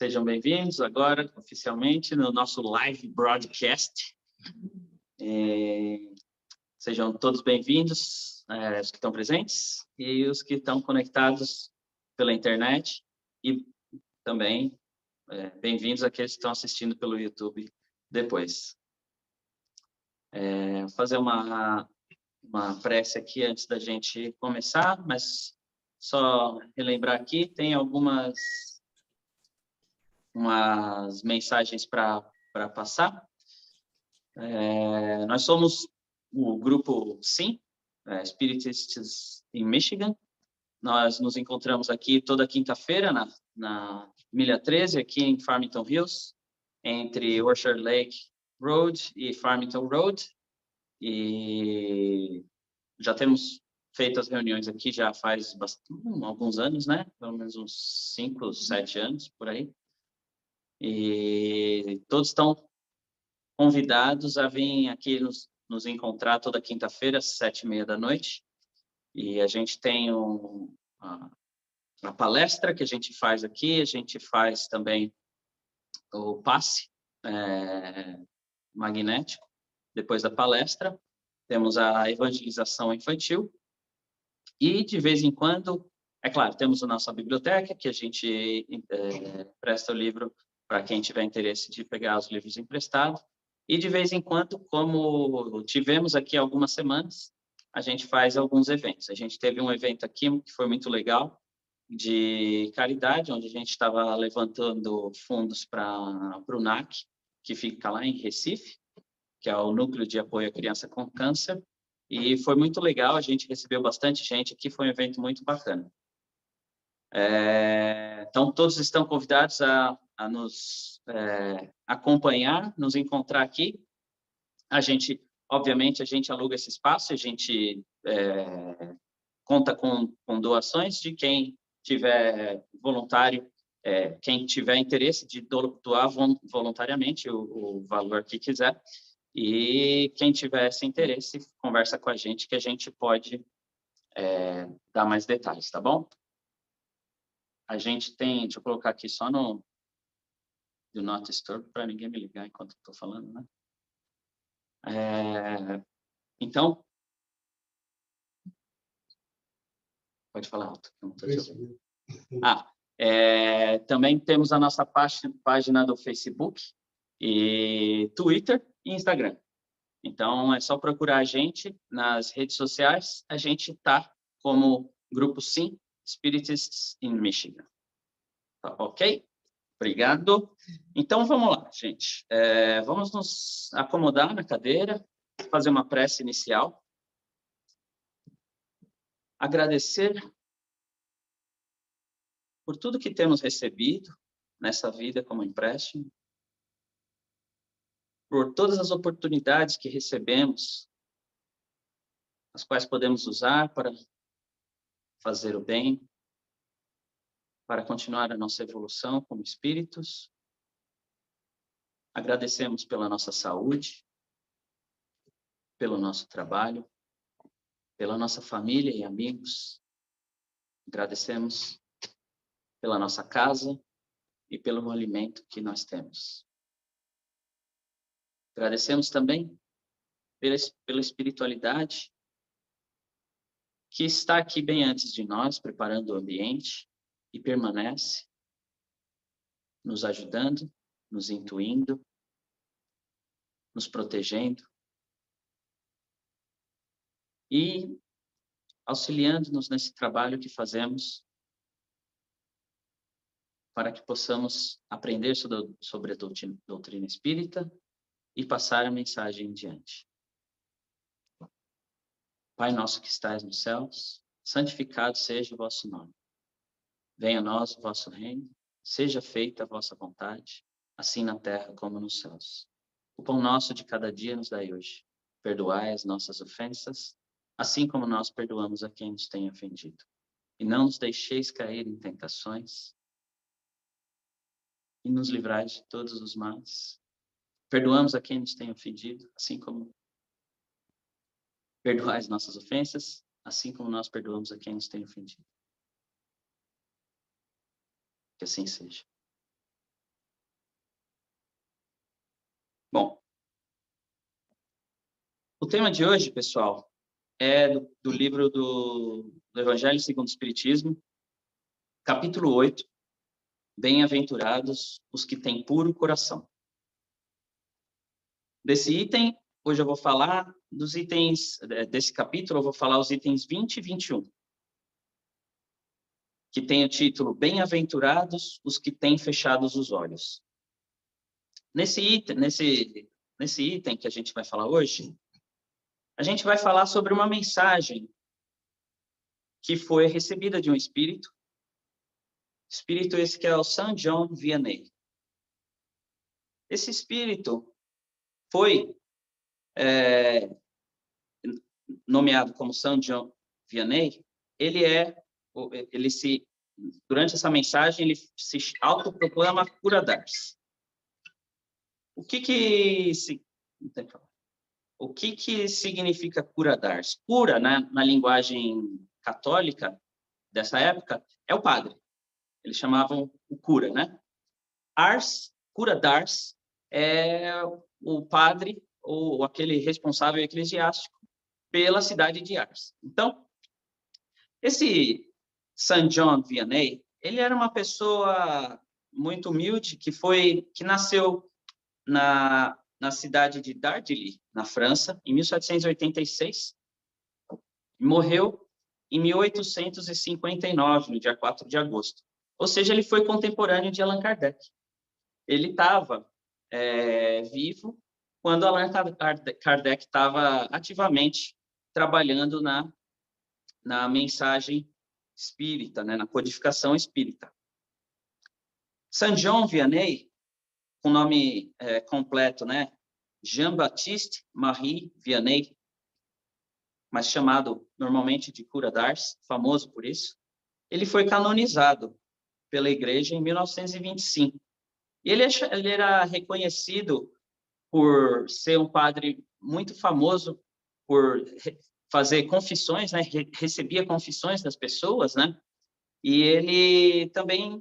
Sejam bem-vindos agora, oficialmente, no nosso live broadcast. Sejam todos bem-vindos, os que estão presentes e os que estão conectados pela internet. E também bem-vindos àqueles que estão assistindo pelo YouTube depois. Vou fazer uma prece aqui antes da gente começar, mas só relembrar aqui, tem umas mensagens para passar. Nós somos o grupo SIM, Spiritists in Michigan. Nós nos encontramos aqui toda quinta-feira na Milha 13, aqui em Farmington Hills, entre Orchard Lake Road e Farmington Road. E já temos feito as reuniões aqui já faz alguns anos, né? Pelo menos uns 5, 7 anos, por aí. E todos estão convidados a vir aqui nos encontrar toda quinta-feira, às 7h30 da noite. E a gente tem uma palestra que a gente faz aqui, a gente faz também o passe magnético. Depois da palestra, temos a evangelização infantil. E, de vez em quando, é claro, temos a nossa biblioteca, que a gente presta o livro para quem tiver interesse de pegar os livros emprestados. E, de vez em quando, como tivemos aqui algumas semanas, a gente faz alguns eventos. A gente teve um evento aqui que foi muito legal, de caridade, onde a gente estava levantando fundos para o NAC, que fica lá em Recife, que é o Núcleo de Apoio à Criança com Câncer. E foi muito legal, a gente recebeu bastante gente aqui, foi um evento muito bacana. Então, todos estão convidados a nos acompanhar, nos encontrar aqui. Obviamente, a gente aluga esse espaço, a gente conta com doações de quem tiver voluntário, quem tiver interesse de doar voluntariamente o valor que quiser. E quem tiver esse interesse, conversa com a gente que a gente pode dar mais detalhes, tá bom? A gente tem, deixa eu colocar aqui só no Do Not Disturb, para ninguém me ligar enquanto eu estou falando, né? Então, pode falar alto. Também temos a nossa página do Facebook, e Twitter e Instagram. Então, é só procurar a gente nas redes sociais. A gente está como Grupo SIM, Spiritists in Michigan. Tá, ok? Obrigado. Então, vamos lá, gente. Vamos nos acomodar na cadeira, fazer uma prece inicial. Agradecer por tudo que temos recebido nessa vida como empréstimo, por todas as oportunidades que recebemos, as quais podemos usar para fazer o bem, para continuar a nossa evolução como espíritos. Agradecemos pela nossa saúde, pelo nosso trabalho, pela nossa família e amigos. Agradecemos pela nossa casa e pelo alimento que nós temos. Agradecemos também pela espiritualidade que está aqui bem antes de nós, preparando o ambiente e permanece nos ajudando, nos intuindo, nos protegendo e auxiliando-nos nesse trabalho que fazemos para que possamos aprender sobre a doutrina espírita e passar a mensagem em diante. Pai nosso que estais nos céus, santificado seja o vosso nome. Venha a nós o vosso reino, seja feita a vossa vontade, assim na terra como nos céus. O pão nosso de cada dia nos dai hoje. Perdoai as nossas ofensas, assim como nós perdoamos a quem nos tem ofendido. E não nos deixeis cair em tentações, e nos livrai de todos os males. Perdoamos a quem nos tem ofendido, assim como perdoai as nossas ofensas, assim como nós perdoamos a quem nos tem ofendido. Que assim seja. O tema de hoje, pessoal, é do livro do Evangelho segundo o Espiritismo, capítulo 8, Bem-aventurados os que têm puro coração. Desse item, hoje eu vou falar dos itens, desse capítulo, eu vou falar os itens 20 e 21, que tem o título Bem-aventurados os que têm fechados os olhos. Nesse item que a gente vai falar hoje, a gente vai falar sobre uma mensagem que foi recebida de um espírito esse que é o Saint John Vianney. Esse espírito foi nomeado como Saint John Vianney. Durante essa mensagem, ele se autoproclama cura d'Ars. O que significa cura d'Ars? Cura, né, na linguagem católica dessa época, é o padre. Eles chamavam o cura, né? Ars, cura d'Ars, é o padre ou aquele responsável eclesiástico pela cidade de Ars. Então, esse Saint John Vianney, ele era uma pessoa muito humilde que nasceu na cidade de Dardilly, na França, em 1786, e morreu em 1859, no dia 4 de agosto. Ou seja, ele foi contemporâneo de Allan Kardec. Ele estava vivo quando Allan Kardec estava ativamente trabalhando na mensagem espírita, né, na codificação espírita. Saint John Vianney, com o nome completo, né, Jean-Baptiste Marie Vianney, mas chamado normalmente de Cura d'Ars, famoso por isso, ele foi canonizado pela Igreja em 1925. E ele era reconhecido por ser um padre muito famoso por fazer confissões, né? Recebia confissões das pessoas, né? E ele também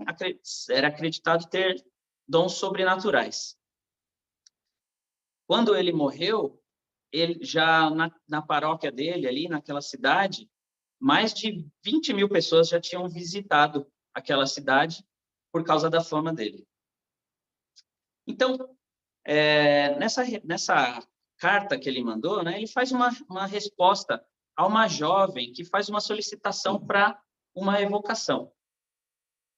era acreditado ter dons sobrenaturais. Quando ele morreu, ele já na paróquia dele, ali naquela cidade, mais de 20 mil pessoas já tinham visitado aquela cidade por causa da fama dele. Então, nessa carta que ele mandou, né, ele faz uma resposta a uma jovem que faz uma solicitação para uma evocação.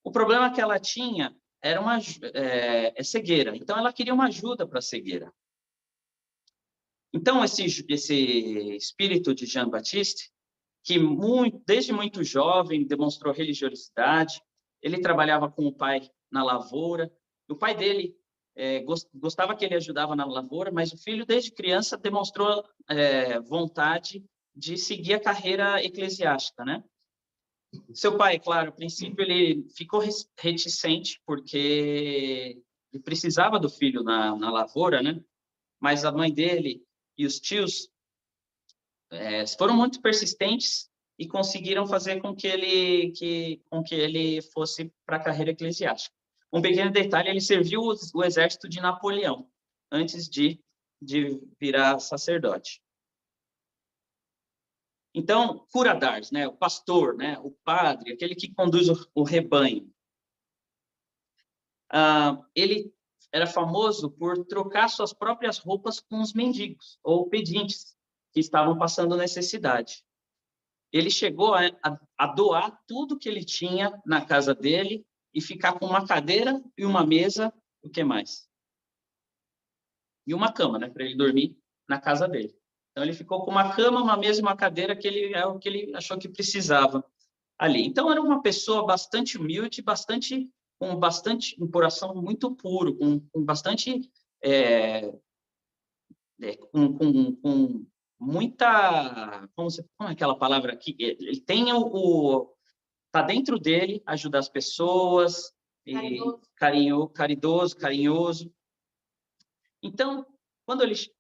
O problema que ela tinha era cegueira, então ela queria uma ajuda para a cegueira. Então, esse espírito de Jean-Baptiste, que desde muito jovem demonstrou religiosidade, ele trabalhava com o pai na lavoura, o pai dele gostava que ele ajudava na lavoura, mas o filho, desde criança, demonstrou vontade de seguir a carreira eclesiástica, né? Seu pai, claro, a princípio, ele ficou reticente, porque ele precisava do filho na lavoura, né? Mas a mãe dele e os tios foram muito persistentes e conseguiram fazer com que ele fosse para a carreira eclesiástica. Um pequeno detalhe, ele serviu o exército de Napoleão antes de virar sacerdote. Então, cura d'Ars, né, o pastor, né, o padre, aquele que conduz o rebanho. Ele era famoso por trocar suas próprias roupas com os mendigos ou pedintes que estavam passando necessidade. Ele chegou a doar tudo que ele tinha na casa dele e ficar com uma cadeira e uma mesa, o que mais? E uma cama, né, para ele dormir na casa dele. Então, ele ficou com uma cama, uma mesa e uma cadeira, que é o que ele achou que precisava ali. Então, era uma pessoa bastante humilde, com um coração muito puro, com bastante... com muita... Como é aquela palavra aqui? Ele tem está dentro dele ajudar as pessoas, caridoso, carinhoso. Então,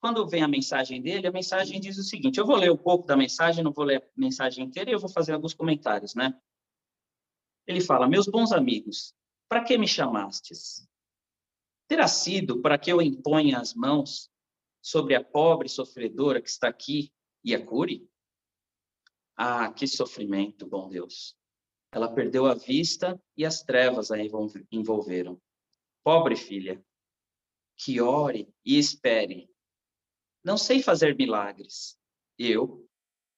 quando vem a mensagem dele, a mensagem diz o seguinte, eu vou ler um pouco da mensagem, não vou ler a mensagem inteira, e eu vou fazer alguns comentários, né? Ele fala, meus bons amigos, para que me chamastes? Terá sido para que eu imponha as mãos sobre a pobre sofredora que está aqui e a cure? Ah, que sofrimento, bom Deus! Ela perdeu a vista e as trevas a envolveram. Pobre filha, que ore e espere. Não sei fazer milagres, eu,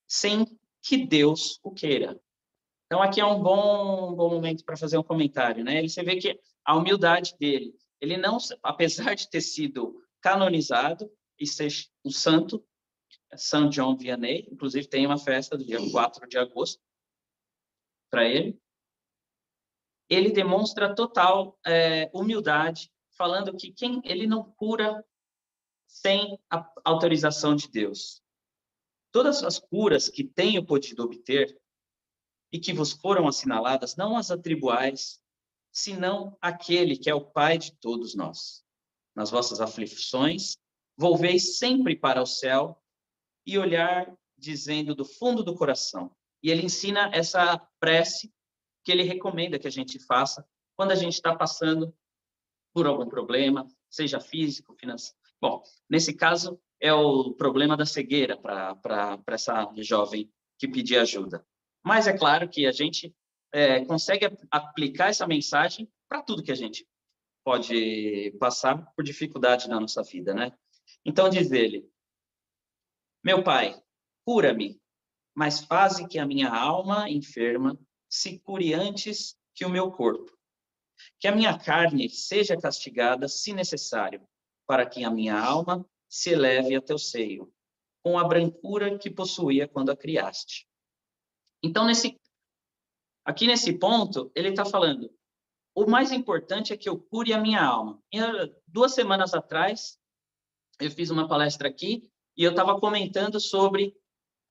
sem que Deus o queira. Então, aqui é um bom momento para fazer um comentário, né? Você vê que a humildade dele, ele não, apesar de ter sido canonizado e ser um santo, São John Vianney, inclusive tem uma festa do dia 4 de agosto para ele, ele demonstra total humildade, falando que ele não cura sem a autorização de Deus. Todas as curas que tenho podido obter e que vos foram assinaladas, não as atribuais, senão aquele que é o Pai de todos nós. Nas vossas aflições, volveis sempre para o céu e olhar dizendo do fundo do coração. E ele ensina essa prece que ele recomenda que a gente faça quando a gente está passando por algum problema, seja físico, financeiro. Bom, nesse caso, é o problema da cegueira para essa jovem que pedia ajuda. Mas é claro que a gente consegue aplicar essa mensagem para tudo que a gente pode passar por dificuldade na nossa vida, né? Então, diz ele, meu pai, cura-me, mas faze que a minha alma enferma se cure antes que o meu corpo. Que a minha carne seja castigada, se necessário, para que a minha alma se eleve a teu seio, com a brancura que possuía quando a criaste. Então, aqui nesse ponto, ele está falando, o mais importante é que eu cure a minha alma. 2 semanas atrás, eu fiz uma palestra aqui e eu estava comentando sobre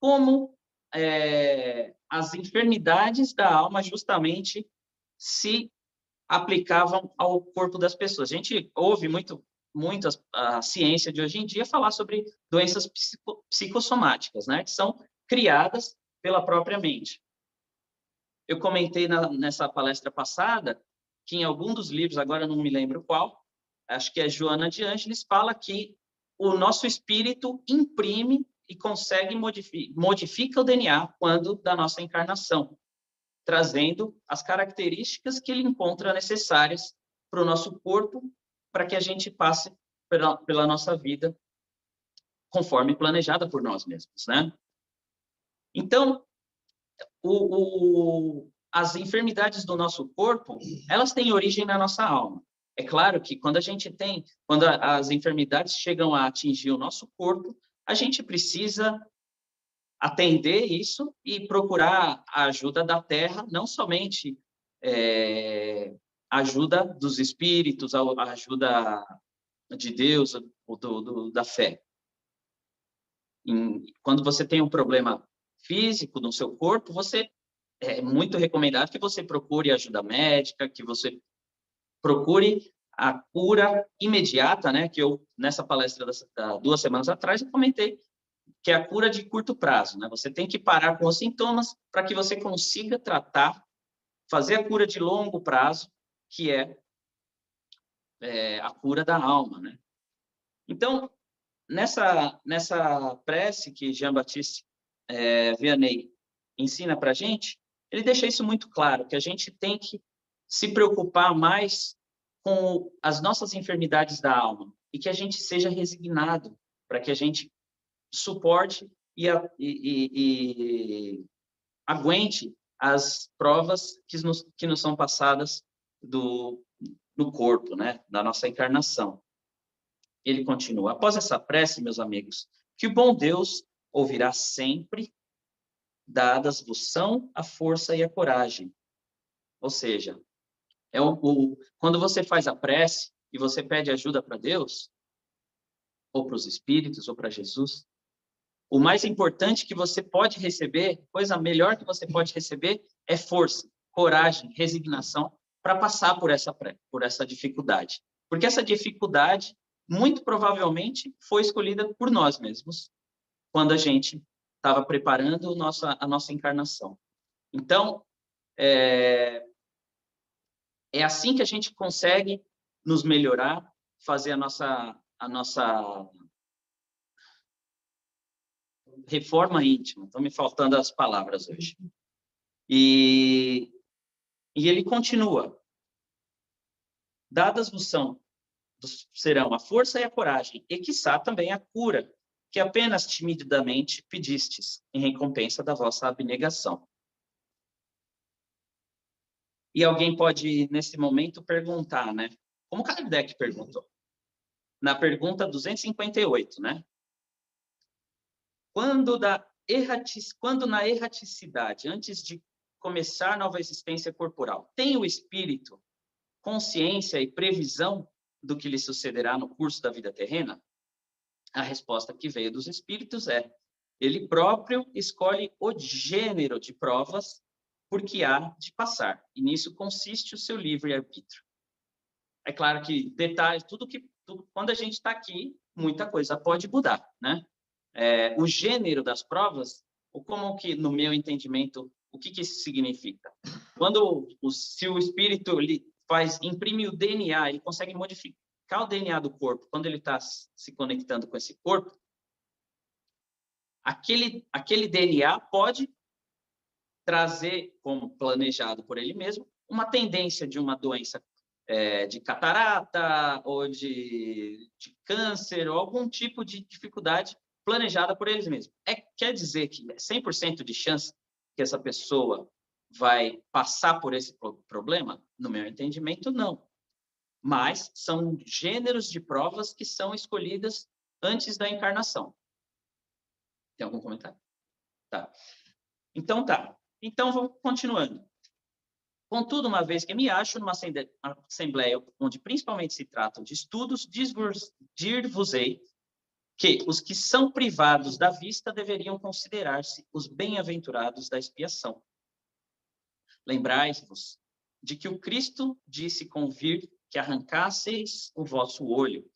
como as enfermidades da alma justamente se aplicavam ao corpo das pessoas. A gente ouve muito a ciência de hoje em dia falar sobre doenças psicossomáticas, né, que são criadas pela própria mente. Eu comentei nessa palestra passada que em algum dos livros, agora não me lembro qual, acho que é Joana de Ângeles, fala que o nosso espírito imprime e consegue modifica o DNA quando da nossa encarnação, trazendo as características que ele encontra necessárias para o nosso corpo, para que a gente passe pela nossa vida conforme planejada por nós mesmos, né? Então, as enfermidades do nosso corpo, elas têm origem na nossa alma. É claro que quando as enfermidades chegam a atingir o nosso corpo, a gente precisa atender isso e procurar a ajuda da terra, não somente a ajuda dos espíritos, a ajuda de Deus, da fé. Quando você tem um problema físico no seu corpo, é muito recomendado que você procure ajuda médica, que você procure a cura imediata, né? Que eu, nessa palestra 2 semanas atrás, eu comentei que é a cura de curto prazo, né? Você tem que parar com os sintomas para que você consiga tratar, fazer a cura de longo prazo, que é a cura da alma, né? Então, nessa prece que Jean-Baptiste Vianney ensina para a gente, ele deixa isso muito claro, que a gente tem que se preocupar mais com as nossas enfermidades da alma e que a gente seja resignado para que a gente suporte e aguente as provas que nos são passadas no corpo, né, da nossa encarnação. Ele continua, após essa prece, meus amigos, que o bom Deus ouvirá sempre, dadas vos são a força e a coragem. Ou seja, quando você faz a prece e você pede ajuda para Deus, ou para os espíritos, ou para Jesus, o mais importante que você pode receber, coisa melhor que você pode receber, é força, coragem, resignação para passar por essa dificuldade. Porque essa dificuldade, muito provavelmente, foi escolhida por nós mesmos, quando a gente estava preparando a nossa encarnação. Então, é assim que a gente consegue nos melhorar, fazer a nossa reforma íntima. Estão me faltando as palavras hoje. E ele continua. Dadas vos serão a força e a coragem, e quiçá também a cura, que apenas timidamente pedistes, em recompensa da vossa abnegação. E alguém pode, nesse momento, perguntar, né? Como Kardec perguntou. Na pergunta 258, né? Quando na erraticidade, antes de começar nova existência corporal, tem o espírito consciência e previsão do que lhe sucederá no curso da vida terrena? A resposta que veio dos espíritos é: ele próprio escolhe o gênero de provas por que há de passar, e nisso consiste o seu livre-arbítrio. É claro que detalhes, quando a gente está aqui, muita coisa pode mudar, né? O gênero das provas, ou como que, no meu entendimento, o que isso significa? Se o espírito imprime o DNA, ele consegue modificar o DNA do corpo, quando ele está se conectando com esse corpo, aquele DNA pode trazer, como planejado por ele mesmo, uma tendência de uma doença de catarata ou de câncer ou algum tipo de dificuldade planejada por eles mesmos. Quer dizer que é 100% de chance que essa pessoa vai passar por esse problema? No meu entendimento, não. Mas são gêneros de provas que são escolhidas antes da encarnação. Tem algum comentário? Tá. Então, vamos continuando. Contudo, uma vez que me acho numa assembleia onde principalmente se tratam de estudos, dir-vos-ei que os que são privados da vista deveriam considerar-se os bem-aventurados da expiação. Lembrai-vos de que o Cristo disse convir que arrancasseis o vosso olho,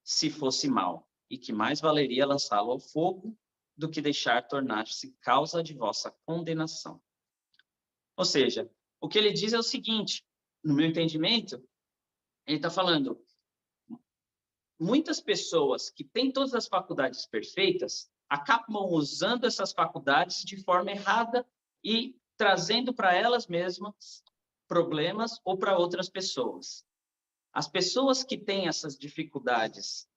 se fosse mal, e que mais valeria lançá-lo ao fogo do que deixar tornar-se causa de vossa condenação. Ou seja, o que ele diz é o seguinte, no meu entendimento, ele está falando, muitas pessoas que têm todas as faculdades perfeitas acabam usando essas faculdades de forma errada e trazendo para elas mesmas problemas ou para outras pessoas. As pessoas que têm essas dificuldades,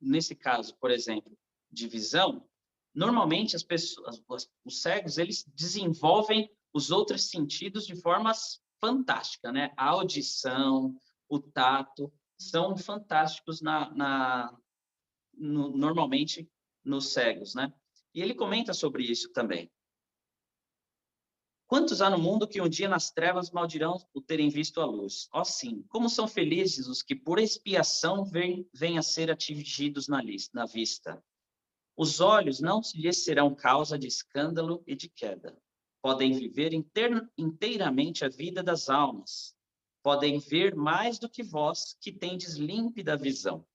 nesse caso, por exemplo, de visão, normalmente os cegos, eles desenvolvem os outros sentidos de formas fantásticas, né? A audição, o tato, são fantásticos normalmente nos cegos, né? E ele comenta sobre isso também. Quantos há no mundo que um dia nas trevas maldirão o terem visto a luz? Ó sim, como são felizes os que por expiação vêm a ser atingidos na vista. Os olhos não lhes serão causa de escândalo e de queda. Podem viver inteiramente a vida das almas. Podem ver mais do que vós, que tendes límpida visão.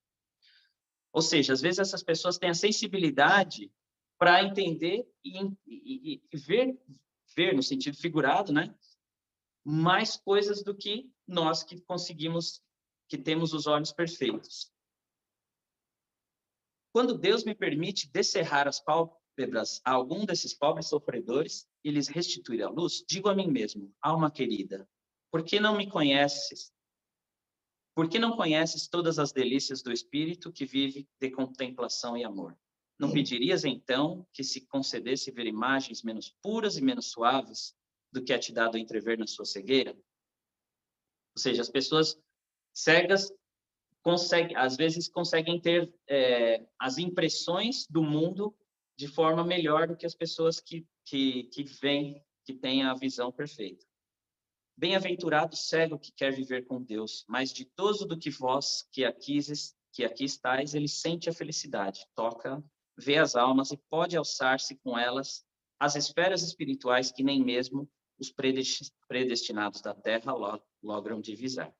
Ou seja, às vezes essas pessoas têm a sensibilidade para entender e ver no sentido figurado, né? Mais coisas do que nós que conseguimos, que temos os olhos perfeitos. Quando Deus me permite descerrar as pálpebras a algum desses pobres sofredores e lhes restituir a luz, digo a mim mesmo, alma querida, por que não me conheces? Por que não conheces todas as delícias do espírito que vive de contemplação e amor? Não pedirias, então, que se concedesse ver imagens menos puras e menos suaves do que é te dado entrever na sua cegueira? Ou seja, as pessoas cegas às vezes conseguem ter as impressões do mundo de forma melhor do que as pessoas que veem, que têm a visão perfeita. Bem-aventurado o cego que quer viver com Deus, mais ditoso do que vós que aqui estáis, ele sente a felicidade, toca, vê as almas e pode alçar-se com elas às esferas espirituais que nem mesmo os predestinados da terra logram divisar.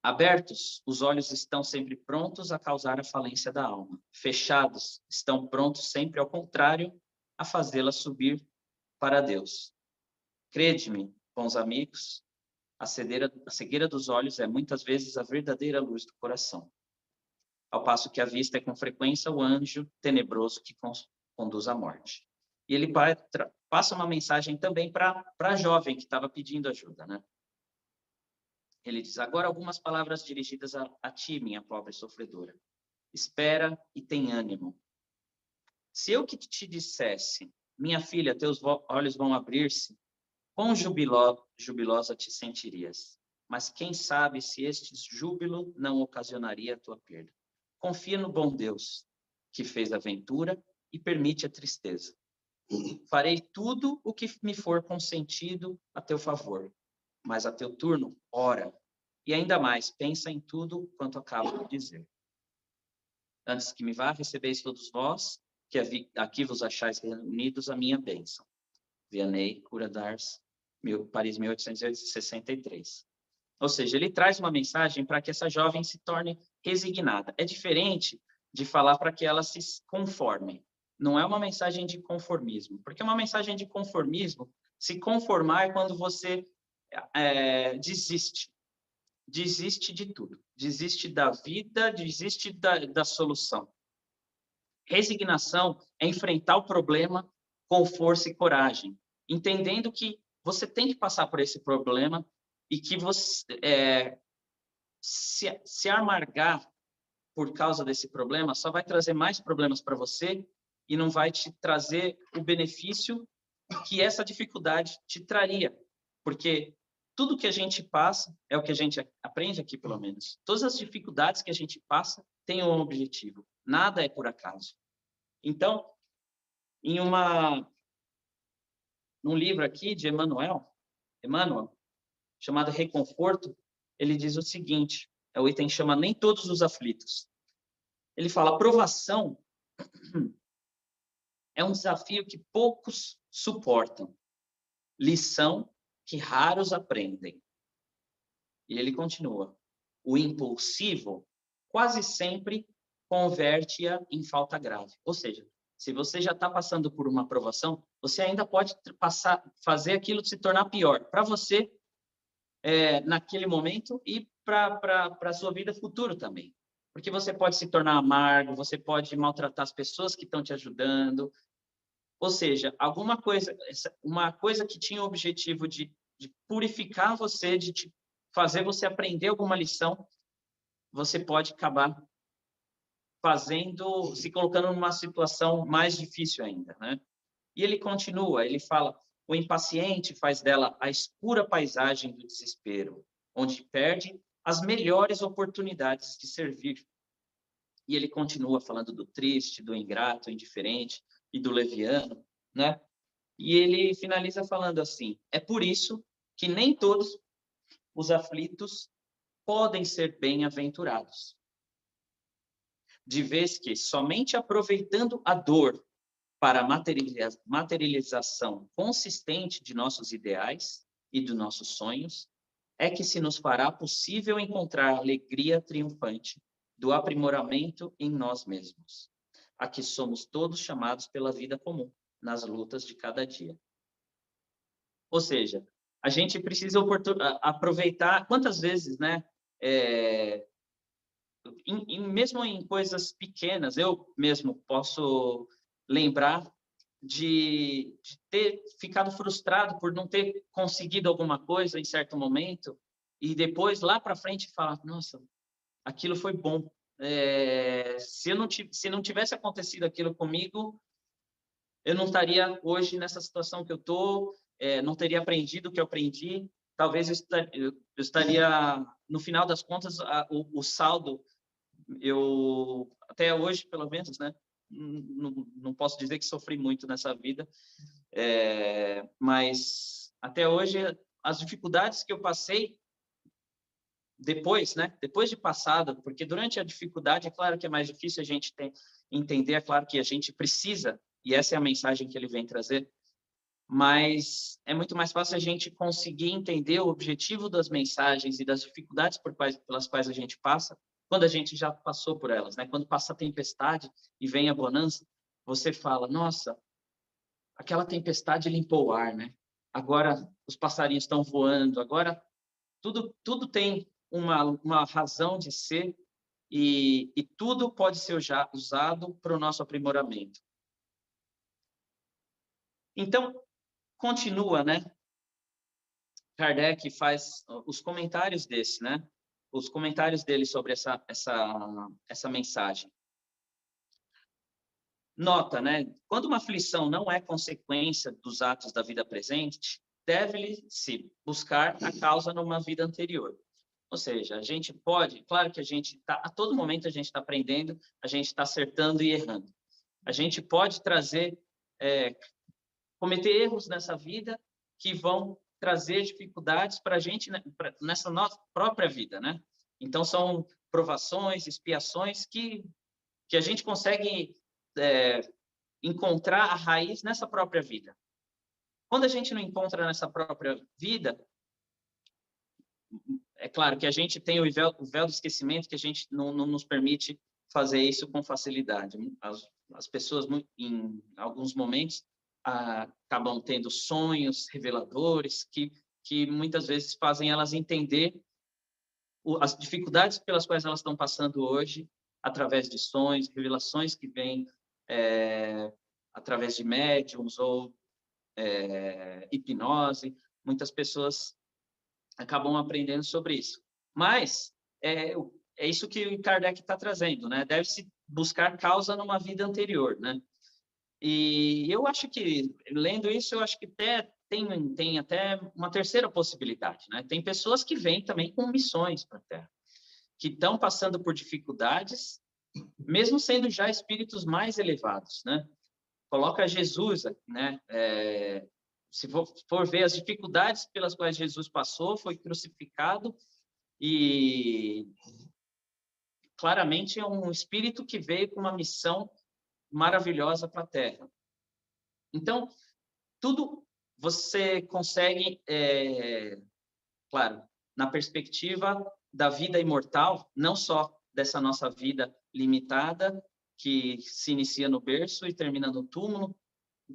Abertos, os olhos estão sempre prontos a causar a falência da alma. Fechados, estão prontos sempre ao contrário, a fazê-la subir para Deus. Crede-me, bons amigos, a cegueira dos olhos é muitas vezes a verdadeira luz do coração. ao passo que a vista é com frequência o anjo tenebroso que conduz à morte. E ele passa uma mensagem também para a jovem que estava pedindo ajuda, né? Ele diz: agora algumas palavras dirigidas a ti, minha pobre sofredora. Espera e tem ânimo. Se eu que te dissesse, minha filha, teus olhos vão abrir-se, quão jubilosa te sentirias? Mas quem sabe se este júbilo não ocasionaria a tua perda? Confia no bom Deus, que fez a ventura e permite a tristeza. Farei tudo o que me for consentido a teu favor, mas a teu turno, ora, e ainda mais, pensa em tudo quanto acabo de dizer. Antes que me vá, recebeis todos vós, que aqui vos achais reunidos, a minha bênção. Vianney, Cura d'Ars, Paris, 1863. Ou seja, ele traz uma mensagem para que essa jovem se torne resignada. É diferente de falar para que ela se conforme. Não é uma mensagem de conformismo, porque uma mensagem de conformismo, se conformar é quando você desiste. Desiste de tudo. Desiste da vida, desiste da solução. Resignação é enfrentar o problema com força e coragem, entendendo que você tem que passar por esse problema e que você se amargar por causa desse problema só vai trazer mais problemas para você e não vai te trazer o benefício que essa dificuldade te traria, porque tudo que a gente passa é o que a gente aprende aqui, pelo menos. Todas as dificuldades que a gente passa têm um objetivo. Nada é por acaso. Então, num livro aqui de Emmanuel, chamado Reconforto, ele diz o seguinte, o item chama Nem Todos os Aflitos. Ele fala, provação é um desafio que poucos suportam, lição que raros aprendem. E ele continua, o impulsivo quase sempre converte-a em falta grave. Ou seja, se você já está passando por uma provação, você ainda pode fazer aquilo se tornar pior para você naquele momento e para a sua vida futura também. Porque você pode se tornar amargo, você pode maltratar as pessoas que estão te ajudando. Ou seja, uma coisa que tinha o objetivo de purificar você, de te fazer você aprender alguma lição, você pode acabar se colocando numa situação mais difícil ainda, né? E ele continua, ele fala, o impaciente faz dela a escura paisagem do desespero, onde perde as melhores oportunidades de servir. E ele continua falando do triste, do ingrato, indiferente e do leviano, né? E ele finaliza falando assim, é por isso que nem todos os aflitos podem ser bem-aventurados. De vez que, somente aproveitando a dor para a materialização consistente de nossos ideais e dos nossos sonhos, é que se nos fará possível encontrar a alegria triunfante do aprimoramento em nós mesmos, a que somos todos chamados pela vida comum, nas lutas de cada dia. Ou seja, a gente precisa aproveitar, quantas vezes, né? Mesmo em coisas pequenas, eu mesmo posso lembrar de ter ficado frustrado por não ter conseguido alguma coisa em certo momento e depois, lá para frente, falar, nossa, aquilo foi bom. Se não tivesse acontecido aquilo comigo, eu não estaria hoje nessa situação que eu estou, não teria aprendido o que eu aprendi, talvez eu estaria, no final das contas, o saldo, até hoje, pelo menos, né, não posso dizer que sofri muito nessa vida, mas até hoje, as dificuldades que eu passei, depois, né, depois de passada, porque durante a dificuldade, é claro que é mais difícil a gente entender, é claro que a gente precisa, e essa é a mensagem que ele vem trazer, mas é muito mais fácil a gente conseguir entender o objetivo das mensagens e das dificuldades pelas quais a gente passa, quando a gente já passou por elas, né? Quando passa a tempestade e vem a bonança, você fala, nossa, aquela tempestade limpou o ar, né? Agora os passarinhos estão voando, agora tudo tem uma razão de ser e tudo pode ser usado para o nosso aprimoramento. Então, continua, né? Kardec faz os comentários desse, né? Os comentários dele sobre essa mensagem. Nota, né? Quando uma aflição não é consequência dos atos da vida presente, deve-se buscar a causa numa vida anterior. Ou seja, a gente pode, claro que a gente está, a todo momento a gente está aprendendo, a gente está acertando e errando. A gente pode trazer, cometer erros nessa vida que vão trazer dificuldades para a gente nessa nossa própria vida, né? Então, são provações, expiações que a gente consegue encontrar a raiz nessa própria vida. Quando a gente não encontra nessa própria vida, é claro que a gente tem o véu do esquecimento, que a gente não nos permite fazer isso com facilidade. As pessoas, em alguns momentos, acabam tendo sonhos reveladores que muitas vezes fazem elas entender as dificuldades pelas quais elas estão passando hoje, através de sonhos, revelações que vêm através de médiums ou hipnose. Muitas pessoas acabam aprendendo sobre isso. Mas é isso que o Kardec está trazendo, né? Deve-se buscar causa numa vida anterior, né? E eu acho que, lendo isso, eu acho que tem até uma terceira possibilidade, né? Tem pessoas que vêm também com missões para a Terra, que estão passando por dificuldades, mesmo sendo já espíritos mais elevados, né? Coloca Jesus, né? Se for ver as dificuldades pelas quais Jesus passou, foi crucificado e claramente é um espírito que veio com uma missão maravilhosa para a Terra. Então, tudo você consegue, claro, na perspectiva da vida imortal, não só dessa nossa vida limitada, que se inicia no berço e termina no túmulo,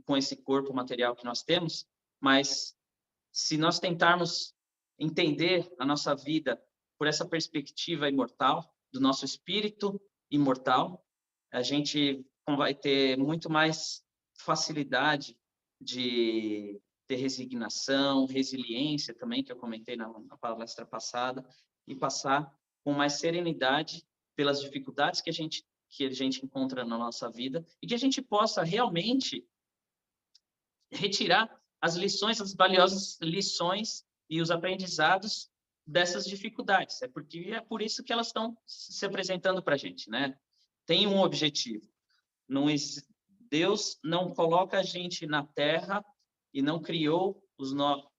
com esse corpo material que nós temos, mas se nós tentarmos entender a nossa vida por essa perspectiva imortal, do nosso espírito imortal, a gente vai ter muito mais facilidade de ter resignação, resiliência também, que eu comentei na palestra passada, e passar com mais serenidade pelas dificuldades que a gente encontra na nossa vida e que a gente possa realmente retirar as lições, as valiosas lições e os aprendizados dessas dificuldades. É por isso que elas estão se apresentando para a gente, né? Tem um objetivo. Deus não coloca a gente na Terra e não criou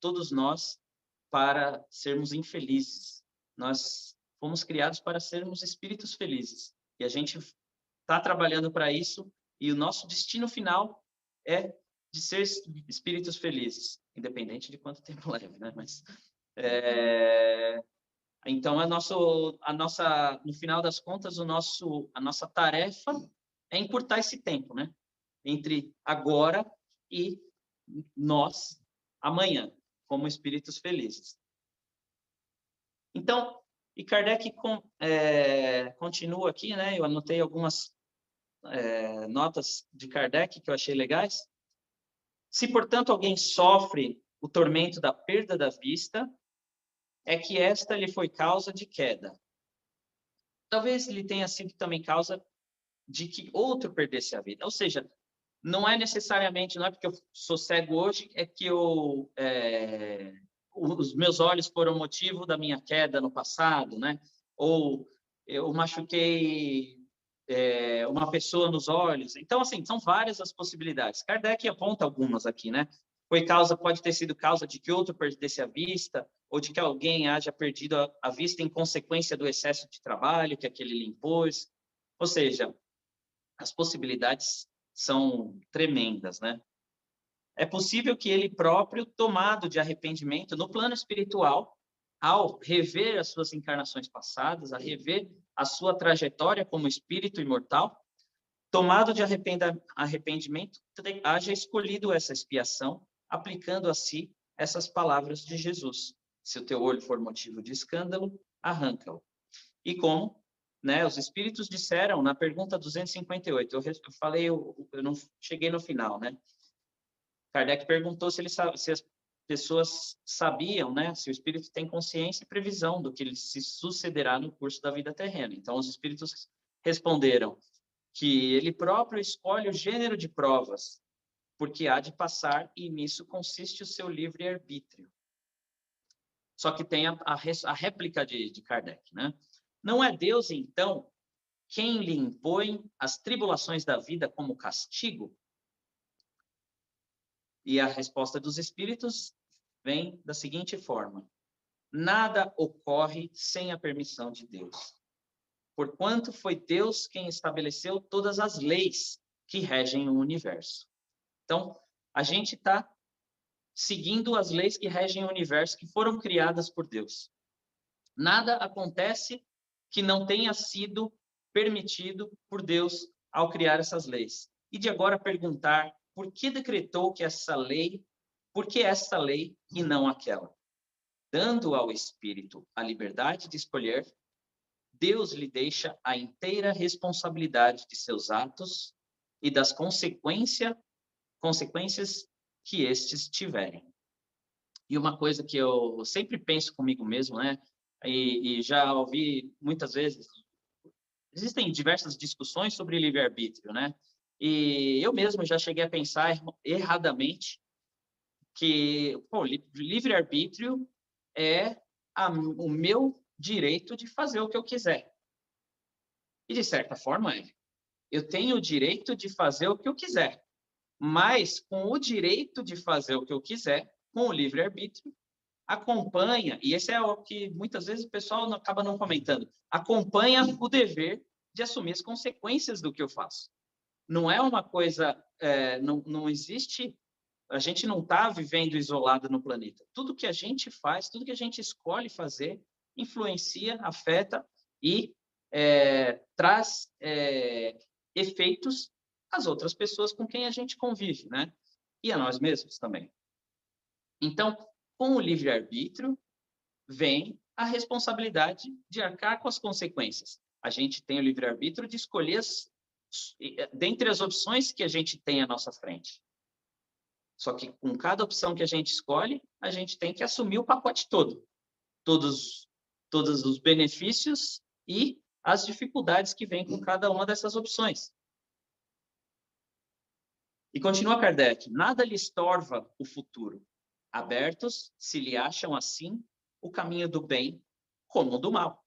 todos nós para sermos infelizes. Nós fomos criados para sermos espíritos felizes. E a gente está trabalhando para isso, e o nosso destino final é de ser espíritos felizes, independente de quanto tempo leve, né? Mas, então, no final das contas, a nossa tarefa é encurtar esse tempo, né? Entre agora e nós, amanhã, como espíritos felizes. Então, e Kardec continua aqui, né? Eu anotei algumas notas de Kardec que eu achei legais. Se, portanto, alguém sofre o tormento da perda da vista, é que esta lhe foi causa de queda. Talvez lhe tenha sido também causa de que outro perdesse a vida. Ou seja, não é porque eu sou cego hoje, é que os meus olhos foram motivo da minha queda no passado, né? Ou eu machuquei uma pessoa nos olhos. Então, assim, são várias as possibilidades. Kardec aponta algumas aqui, né? Pode ter sido causa de que outro perdesse a vista, ou de que alguém haja perdido a vista em consequência do excesso de trabalho que aquele lhe impôs. Ou seja, as possibilidades são tremendas, né? É possível que ele próprio, tomado de arrependimento no plano espiritual, ao rever as suas encarnações passadas, a rever a sua trajetória como espírito imortal, tomado de arrependimento, haja escolhido essa expiação, aplicando a si essas palavras de Jesus. Se o teu olho for motivo de escândalo, arranca-o. E como né? Os espíritos disseram, na pergunta 258, eu falei, eu não cheguei no final, né? Kardec perguntou se as pessoas sabiam, né? Se o espírito tem consciência e previsão do que lhe se sucederá no curso da vida terrena. Então, os espíritos responderam que ele próprio escolhe o gênero de provas, porque há de passar, e nisso consiste o seu livre-arbítrio. Só que tem a réplica de Kardec, né? Não é Deus, então, quem lhe impõe as tribulações da vida como castigo? E a resposta dos espíritos vem da seguinte forma: nada ocorre sem a permissão de Deus, porquanto foi Deus quem estabeleceu todas as leis que regem o universo. Então, a gente está seguindo as leis que regem o universo, que foram criadas por Deus. Nada acontece que não tenha sido permitido por Deus ao criar essas leis. E de agora perguntar por que decretou que essa lei, por que essa lei e não aquela? Dando ao espírito a liberdade de escolher, Deus lhe deixa a inteira responsabilidade de seus atos e das consequências que estes tiverem. E uma coisa que eu sempre penso comigo mesmo, né? E já ouvi muitas vezes, existem diversas discussões sobre livre-arbítrio, né? E eu mesmo já cheguei a pensar erradamente que livre-arbítrio é o meu direito de fazer o que eu quiser. E, de certa forma, eu tenho o direito de fazer o que eu quiser, mas com o direito de fazer o que eu quiser, com o livre-arbítrio, acompanha, e esse é o que muitas vezes o pessoal acaba não comentando, acompanha o dever de assumir as consequências do que eu faço. Não é uma coisa, não existe, a gente não está vivendo isolado no planeta. Tudo que a gente faz, tudo que a gente escolhe fazer, influencia, afeta e traz efeitos às outras pessoas com quem a gente convive, né? E a nós mesmos também. Então, com o livre-arbítrio, vem a responsabilidade de arcar com as consequências. A gente tem o livre-arbítrio de escolher dentre as opções que a gente tem à nossa frente. Só que com cada opção que a gente escolhe, a gente tem que assumir o pacote todo. Todos os benefícios e as dificuldades que vêm com cada uma dessas opções. E continua Kardec, nada lhe estorva o futuro. Abertos, se lhe acham assim, o caminho do bem como o do mal.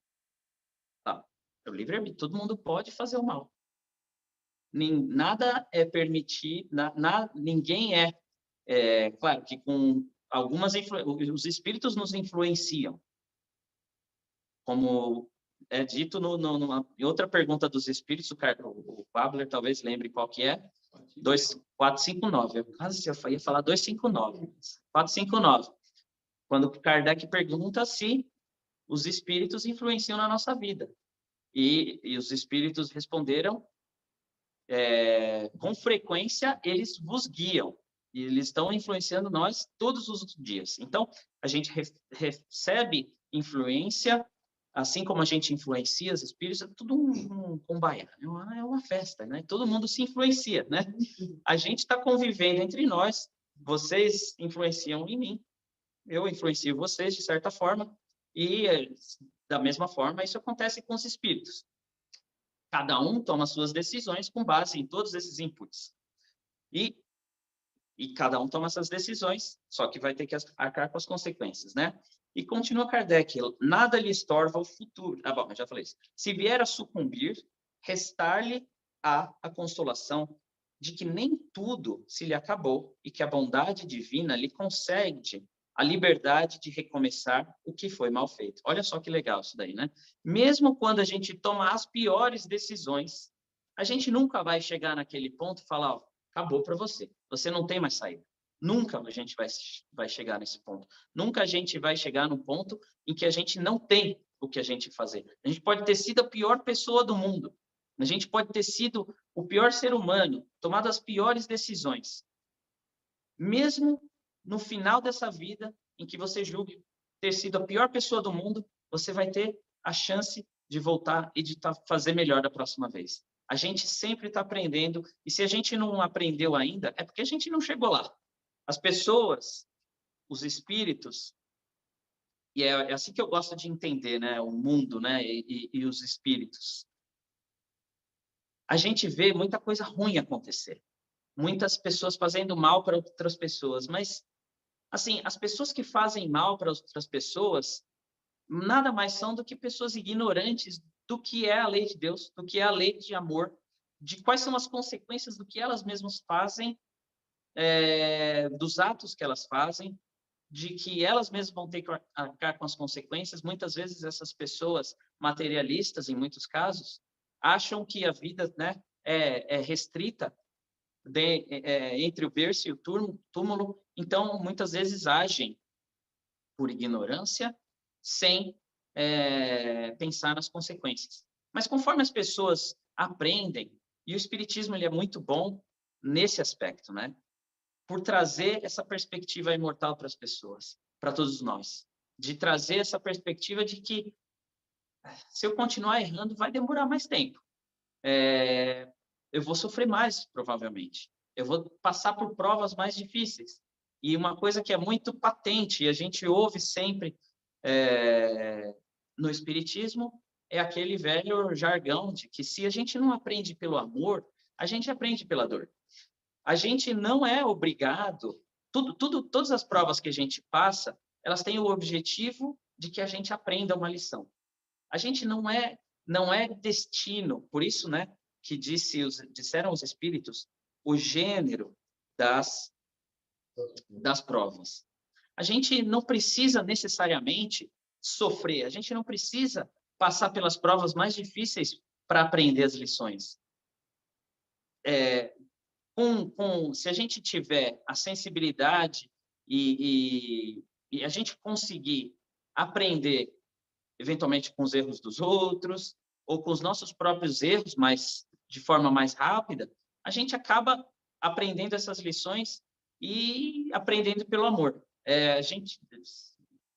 Tá? É o livre-arbítrio, todo mundo pode fazer o mal. Nada é permitido, ninguém claro que com algumas os espíritos nos influenciam, como é dito em outra pergunta dos espíritos, o Pabler talvez lembre qual que é, 459, eu quase ia falar 259, 459, quando Kardec pergunta se os espíritos influenciam na nossa vida. E os espíritos responderam, com frequência eles vos guiam, e eles estão influenciando nós todos os dias. Então, a gente recebe influência, assim como a gente influencia os espíritos, é tudo um cumbaiá, é uma festa, né? Todo mundo se influencia, né? A gente está convivendo entre nós, vocês influenciam em mim, eu influencio vocês de certa forma, e da mesma forma isso acontece com os espíritos. Cada um toma suas decisões com base em todos esses inputs. E cada um toma essas decisões, só que vai ter que arcar com as consequências, né? E continua Kardec, nada lhe estorva o futuro. Ah, bom, já falei isso. Se vier a sucumbir, restar-lhe a consolação de que nem tudo se lhe acabou e que a bondade divina lhe concede a liberdade de recomeçar o que foi mal feito. Olha só que legal isso daí, né? Mesmo quando a gente toma as piores decisões, a gente nunca vai chegar naquele ponto e falar, ó, acabou para você. Você não tem mais saída. Nunca a gente vai chegar nesse ponto. Nunca a gente vai chegar no ponto em que a gente não tem o que a gente fazer. A gente pode ter sido a pior pessoa do mundo. A gente pode ter sido o pior ser humano, tomado as piores decisões. Mesmo no final dessa vida, em que você julgue ter sido a pior pessoa do mundo, você vai ter a chance de voltar e de fazer melhor da próxima vez. A gente sempre está aprendendo, e se a gente não aprendeu ainda, é porque a gente não chegou lá. As pessoas, os espíritos, e é assim que eu gosto de entender, né, o mundo, né, e os espíritos. A gente vê muita coisa ruim acontecer, muitas pessoas fazendo mal para outras pessoas, mas, assim, as pessoas que fazem mal para outras pessoas nada mais são do que pessoas ignorantes do que é a lei de Deus, do que é a lei de amor, de quais são as consequências do que elas mesmas fazem, dos atos que elas fazem, de que elas mesmas vão ter que arcar com as consequências. Muitas vezes essas pessoas materialistas, em muitos casos, acham que a vida, né, é restrita entre o berço e o túmulo, então muitas vezes agem por ignorância, sem pensar nas consequências. Mas conforme as pessoas aprendem, e o Espiritismo ele é muito bom nesse aspecto, né? Por trazer essa perspectiva imortal para as pessoas, para todos nós, de trazer essa perspectiva de que se eu continuar errando, vai demorar mais tempo. Eu vou sofrer mais, provavelmente. Eu vou passar por provas mais difíceis. E uma coisa que é muito patente, e a gente ouve sempre no Espiritismo, é aquele velho jargão de que se a gente não aprende pelo amor, a gente aprende pela dor. A gente não é obrigado, todas as provas que a gente passa, elas têm o objetivo de que a gente aprenda uma lição. A gente não é destino, por isso, né, que disseram os espíritos, o gênero das provas. A gente não precisa necessariamente sofrer, a gente não precisa passar pelas provas mais difíceis para aprender as lições. Se a gente tiver a sensibilidade e a gente conseguir aprender, eventualmente, com os erros dos outros, ou com os nossos próprios erros, mas de forma mais rápida, a gente acaba aprendendo essas lições e aprendendo pelo amor.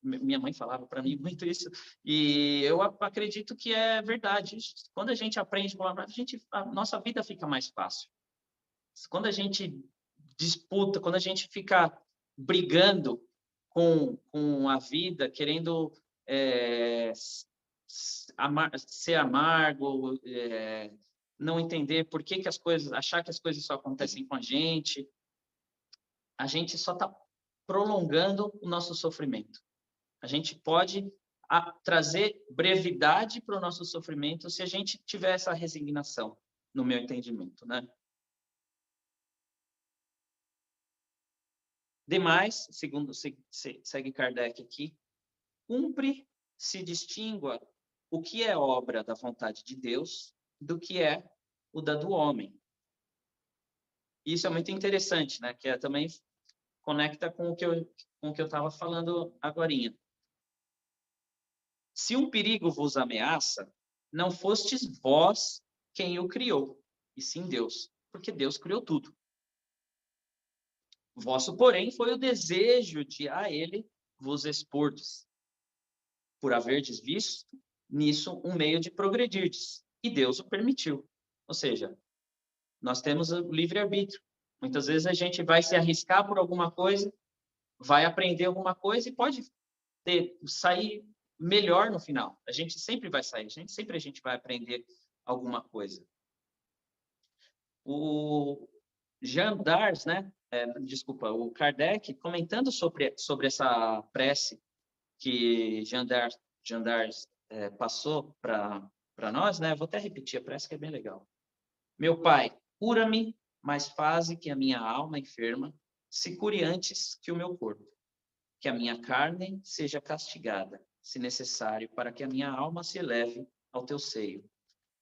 Minha mãe falava para mim muito isso, e eu acredito que é verdade. Quando a gente aprende pelo amor, a nossa vida fica mais fácil. Quando a gente disputa, quando a gente fica brigando com a vida, querendo ser amargo, não entender por que as coisas, achar que as coisas só acontecem com a gente só está prolongando o nosso sofrimento. A gente pode trazer brevidade para o nosso sofrimento se a gente tiver essa resignação, no meu entendimento, né? Demais, segundo segue Kardec aqui, cumpre se distingua o que é obra da vontade de Deus do que é o da do homem. Isso é muito interessante, né? Que também conecta com o que eu estava falando agorinha. Se um perigo vos ameaça, não fostes vós quem o criou, e sim Deus, porque Deus criou tudo. Vosso, porém, foi o desejo de a ele vos expordes, por haverdes visto nisso um meio de progredirdes, e Deus o permitiu. Ou seja, nós temos o livre-arbítrio. Muitas vezes a gente vai se arriscar por alguma coisa, vai aprender alguma coisa e pode sair melhor no final. A gente sempre vai sair, sempre a gente vai aprender alguma coisa. O Jean Dars, né? O Kardec, comentando sobre essa prece que Jean Dars passou para nós, né? Vou até repetir a prece que é bem legal. Meu Pai, cura-me, mas faze que a minha alma enferma se cure antes que o meu corpo, que a minha carne seja castigada, se necessário, para que a minha alma se eleve ao teu seio,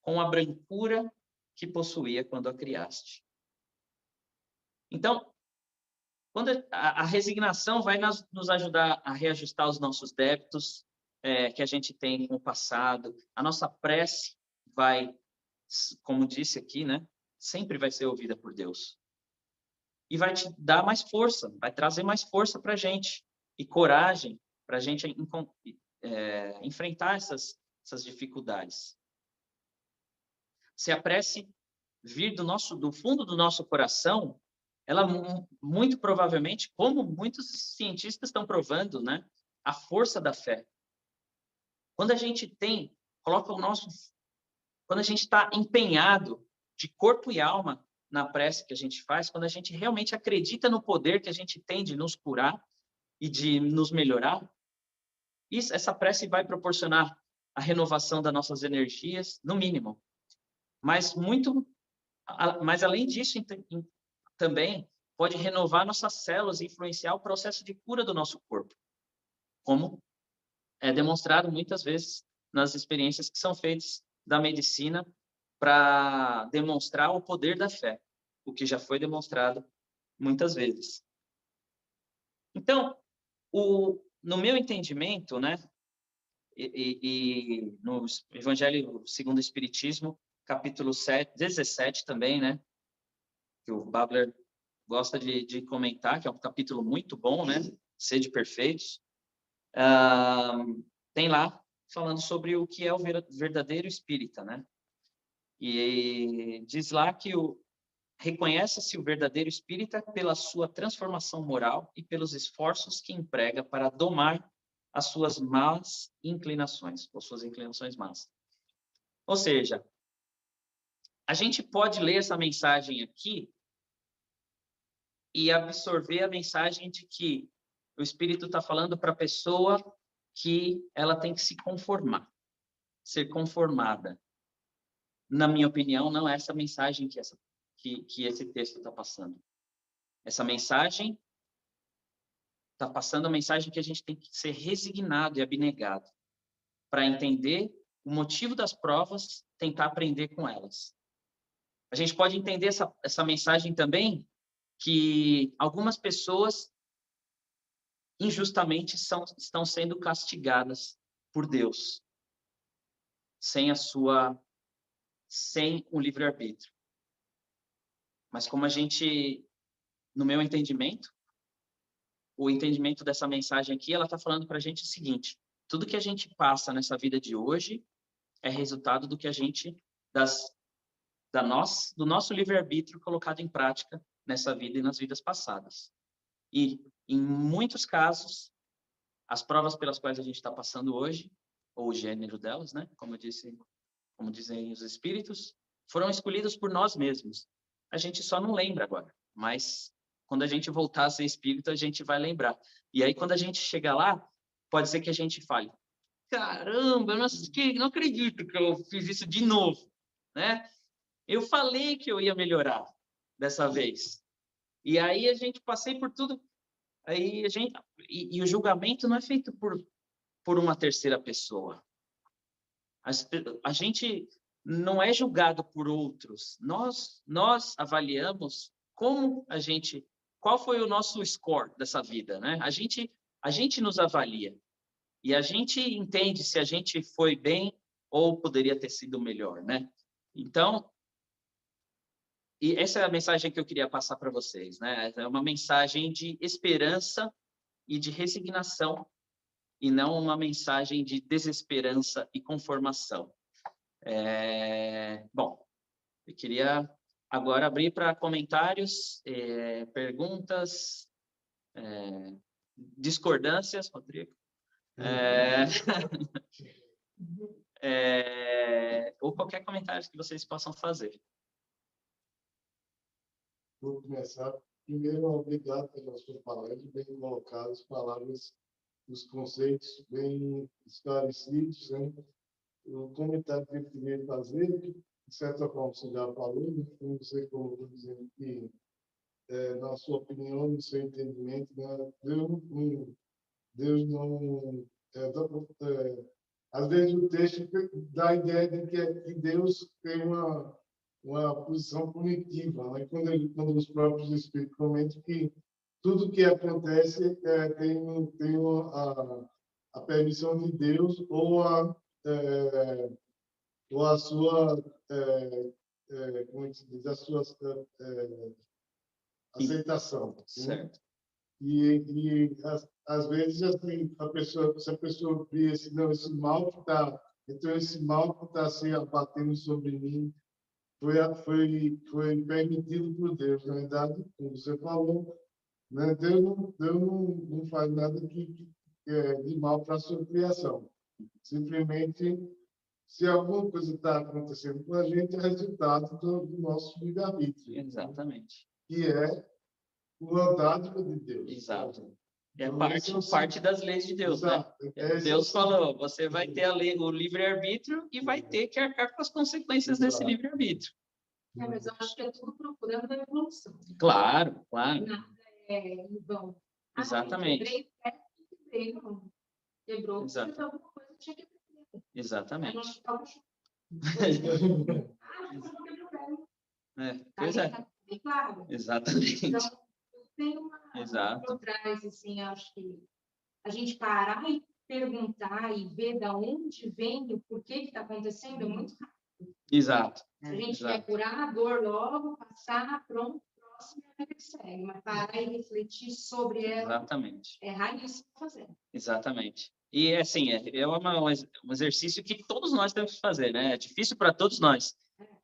com a brancura que possuía quando a criaste. Então, quando a resignação vai nos ajudar a reajustar os nossos débitos que a gente tem com o passado, a nossa prece vai, como disse aqui, né, sempre vai ser ouvida por Deus. E vai te dar mais força, vai trazer mais força para a gente, e coragem para a gente enfrentar essas dificuldades. Se a prece vir do fundo do nosso coração, ela muito provavelmente, como muitos cientistas estão provando, né, a força da fé. Quando a gente quando a gente está empenhado de corpo e alma na prece que a gente faz, quando a gente realmente acredita no poder que a gente tem de nos curar e de nos melhorar, essa prece vai proporcionar a renovação das nossas energias, no mínimo. Mas além disso, também pode renovar nossas células e influenciar o processo de cura do nosso corpo, como é demonstrado muitas vezes nas experiências que são feitas da medicina para demonstrar o poder da fé, o que já foi demonstrado muitas vezes. Então, no meu entendimento, né, e no Evangelho segundo o Espiritismo, capítulo 17 também, né, que o Babler gosta de comentar, que é um capítulo muito bom, né, Sede Perfeitos, tem lá falando sobre o que é o verdadeiro espírita, né? E diz lá que reconhece-se o verdadeiro espírita pela sua transformação moral e pelos esforços que emprega para domar as suas más inclinações, ou suas inclinações más. Ou seja, a gente pode ler essa mensagem aqui e absorver a mensagem de que o Espírito está falando para a pessoa que ela tem que se conformar, ser conformada. Na minha opinião, não é essa mensagem que esse texto está passando. Essa mensagem está passando a mensagem que a gente tem que ser resignado e abnegado para entender o motivo das provas, tentar aprender com elas. A gente pode entender essa mensagem também que algumas pessoas injustamente estão sendo castigadas por Deus, sem o livre-arbítrio. Mas como no meu entendimento, o entendimento dessa mensagem aqui, ela está falando para a gente o seguinte: tudo que a gente passa nessa vida de hoje é resultado do que a gente, do nosso livre-arbítrio colocado em prática nessa vida e nas vidas passadas. E, em muitos casos, as provas pelas quais a gente está passando hoje, ou o gênero delas, né, como dizem os espíritos, foram escolhidos por nós mesmos. A gente só não lembra agora, mas quando a gente voltar a ser espírito, a gente vai lembrar. E aí, quando a gente chegar lá, pode ser que a gente fale: caramba, eu não acredito que eu fiz isso de novo, né? Eu falei que eu ia melhorar dessa vez. E aí a gente passei por tudo. Aí e o julgamento não é feito por uma terceira pessoa. A gente não é julgado por outros. Nós avaliamos qual foi o nosso score dessa vida, né? A gente nos avalia e a gente entende se a gente foi bem ou poderia ter sido melhor, né? Então, e essa é a mensagem que eu queria passar para vocês, né? É uma mensagem de esperança e de resignação, e não uma mensagem de desesperança e conformação. Bom, eu queria agora abrir para comentários, perguntas, discordâncias, Rodrigo, ou qualquer comentário que vocês possam fazer. Vou começar. Primeiro, obrigado pela sua palestra, bem colocadas, palavras, os conceitos bem esclarecidos, né? O comentário que eu queria fazer, que, de certa forma, você já falou, né? Você colocou dizendo que, na sua opinião, no seu entendimento, né? Deus não... às vezes o texto dá a ideia de que Deus tem uma posição punitiva, né? Quando os próprios Espíritos comentam que tudo que acontece tem a permissão de Deus ou a sua, como é que se diz, a sua aceitação. Certo. E às vezes assim, se a pessoa vê esse mal que está Então, esse mal que está se abatendo sobre mim foi permitido por Deus. Na verdade, como você falou, né? Deus não faz nada que é de mal para a sua criação. Simplesmente, se alguma coisa está acontecendo com a gente, é resultado do nosso livre-arbítrio. Exatamente. Que é uma dádiva de Deus. Exato. É Então, parte das leis de Deus, exato. né? Deus falou, você vai ter o livre-arbítrio e vai ter que arcar com as consequências desse livre-arbítrio. Mas eu acho que é tudo procurando a evolução. Claro. Nada é em vão. Exatamente. Quebrei, não. Quebrou, Exato. porque alguma coisa tinha que aprender. Exatamente. Pois é. Tá bem claro. Exatamente. Então, tem uma Exato. por trás, assim, acho que a gente parar e perguntar e ver da onde vem e o porquê que está acontecendo é muito rápido. Exato. A gente quer curar a dor logo, passar, pronto, próximo e a vida que segue. Mas parar e refletir sobre ela. Exatamente. É raríssimo fazer. Exatamente. E, assim, é um exercício que todos nós temos que fazer, né? É difícil para todos nós.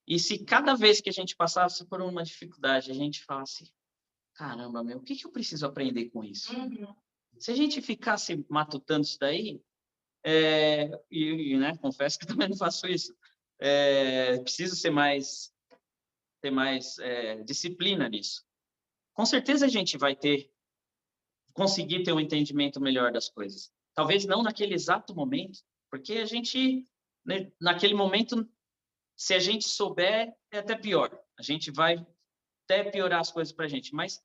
E se cada vez que a gente passasse por uma dificuldade, a gente falasse, caramba, o que eu preciso aprender com isso? Uhum. Se a gente ficasse matutando isso daí, né, confesso que também não faço isso, preciso ter mais disciplina nisso. Com certeza a gente vai conseguir ter um entendimento melhor das coisas. Talvez não naquele exato momento, porque a gente, né, naquele momento, se a gente souber, é até pior. A gente vai até piorar as coisas para a gente. Mas,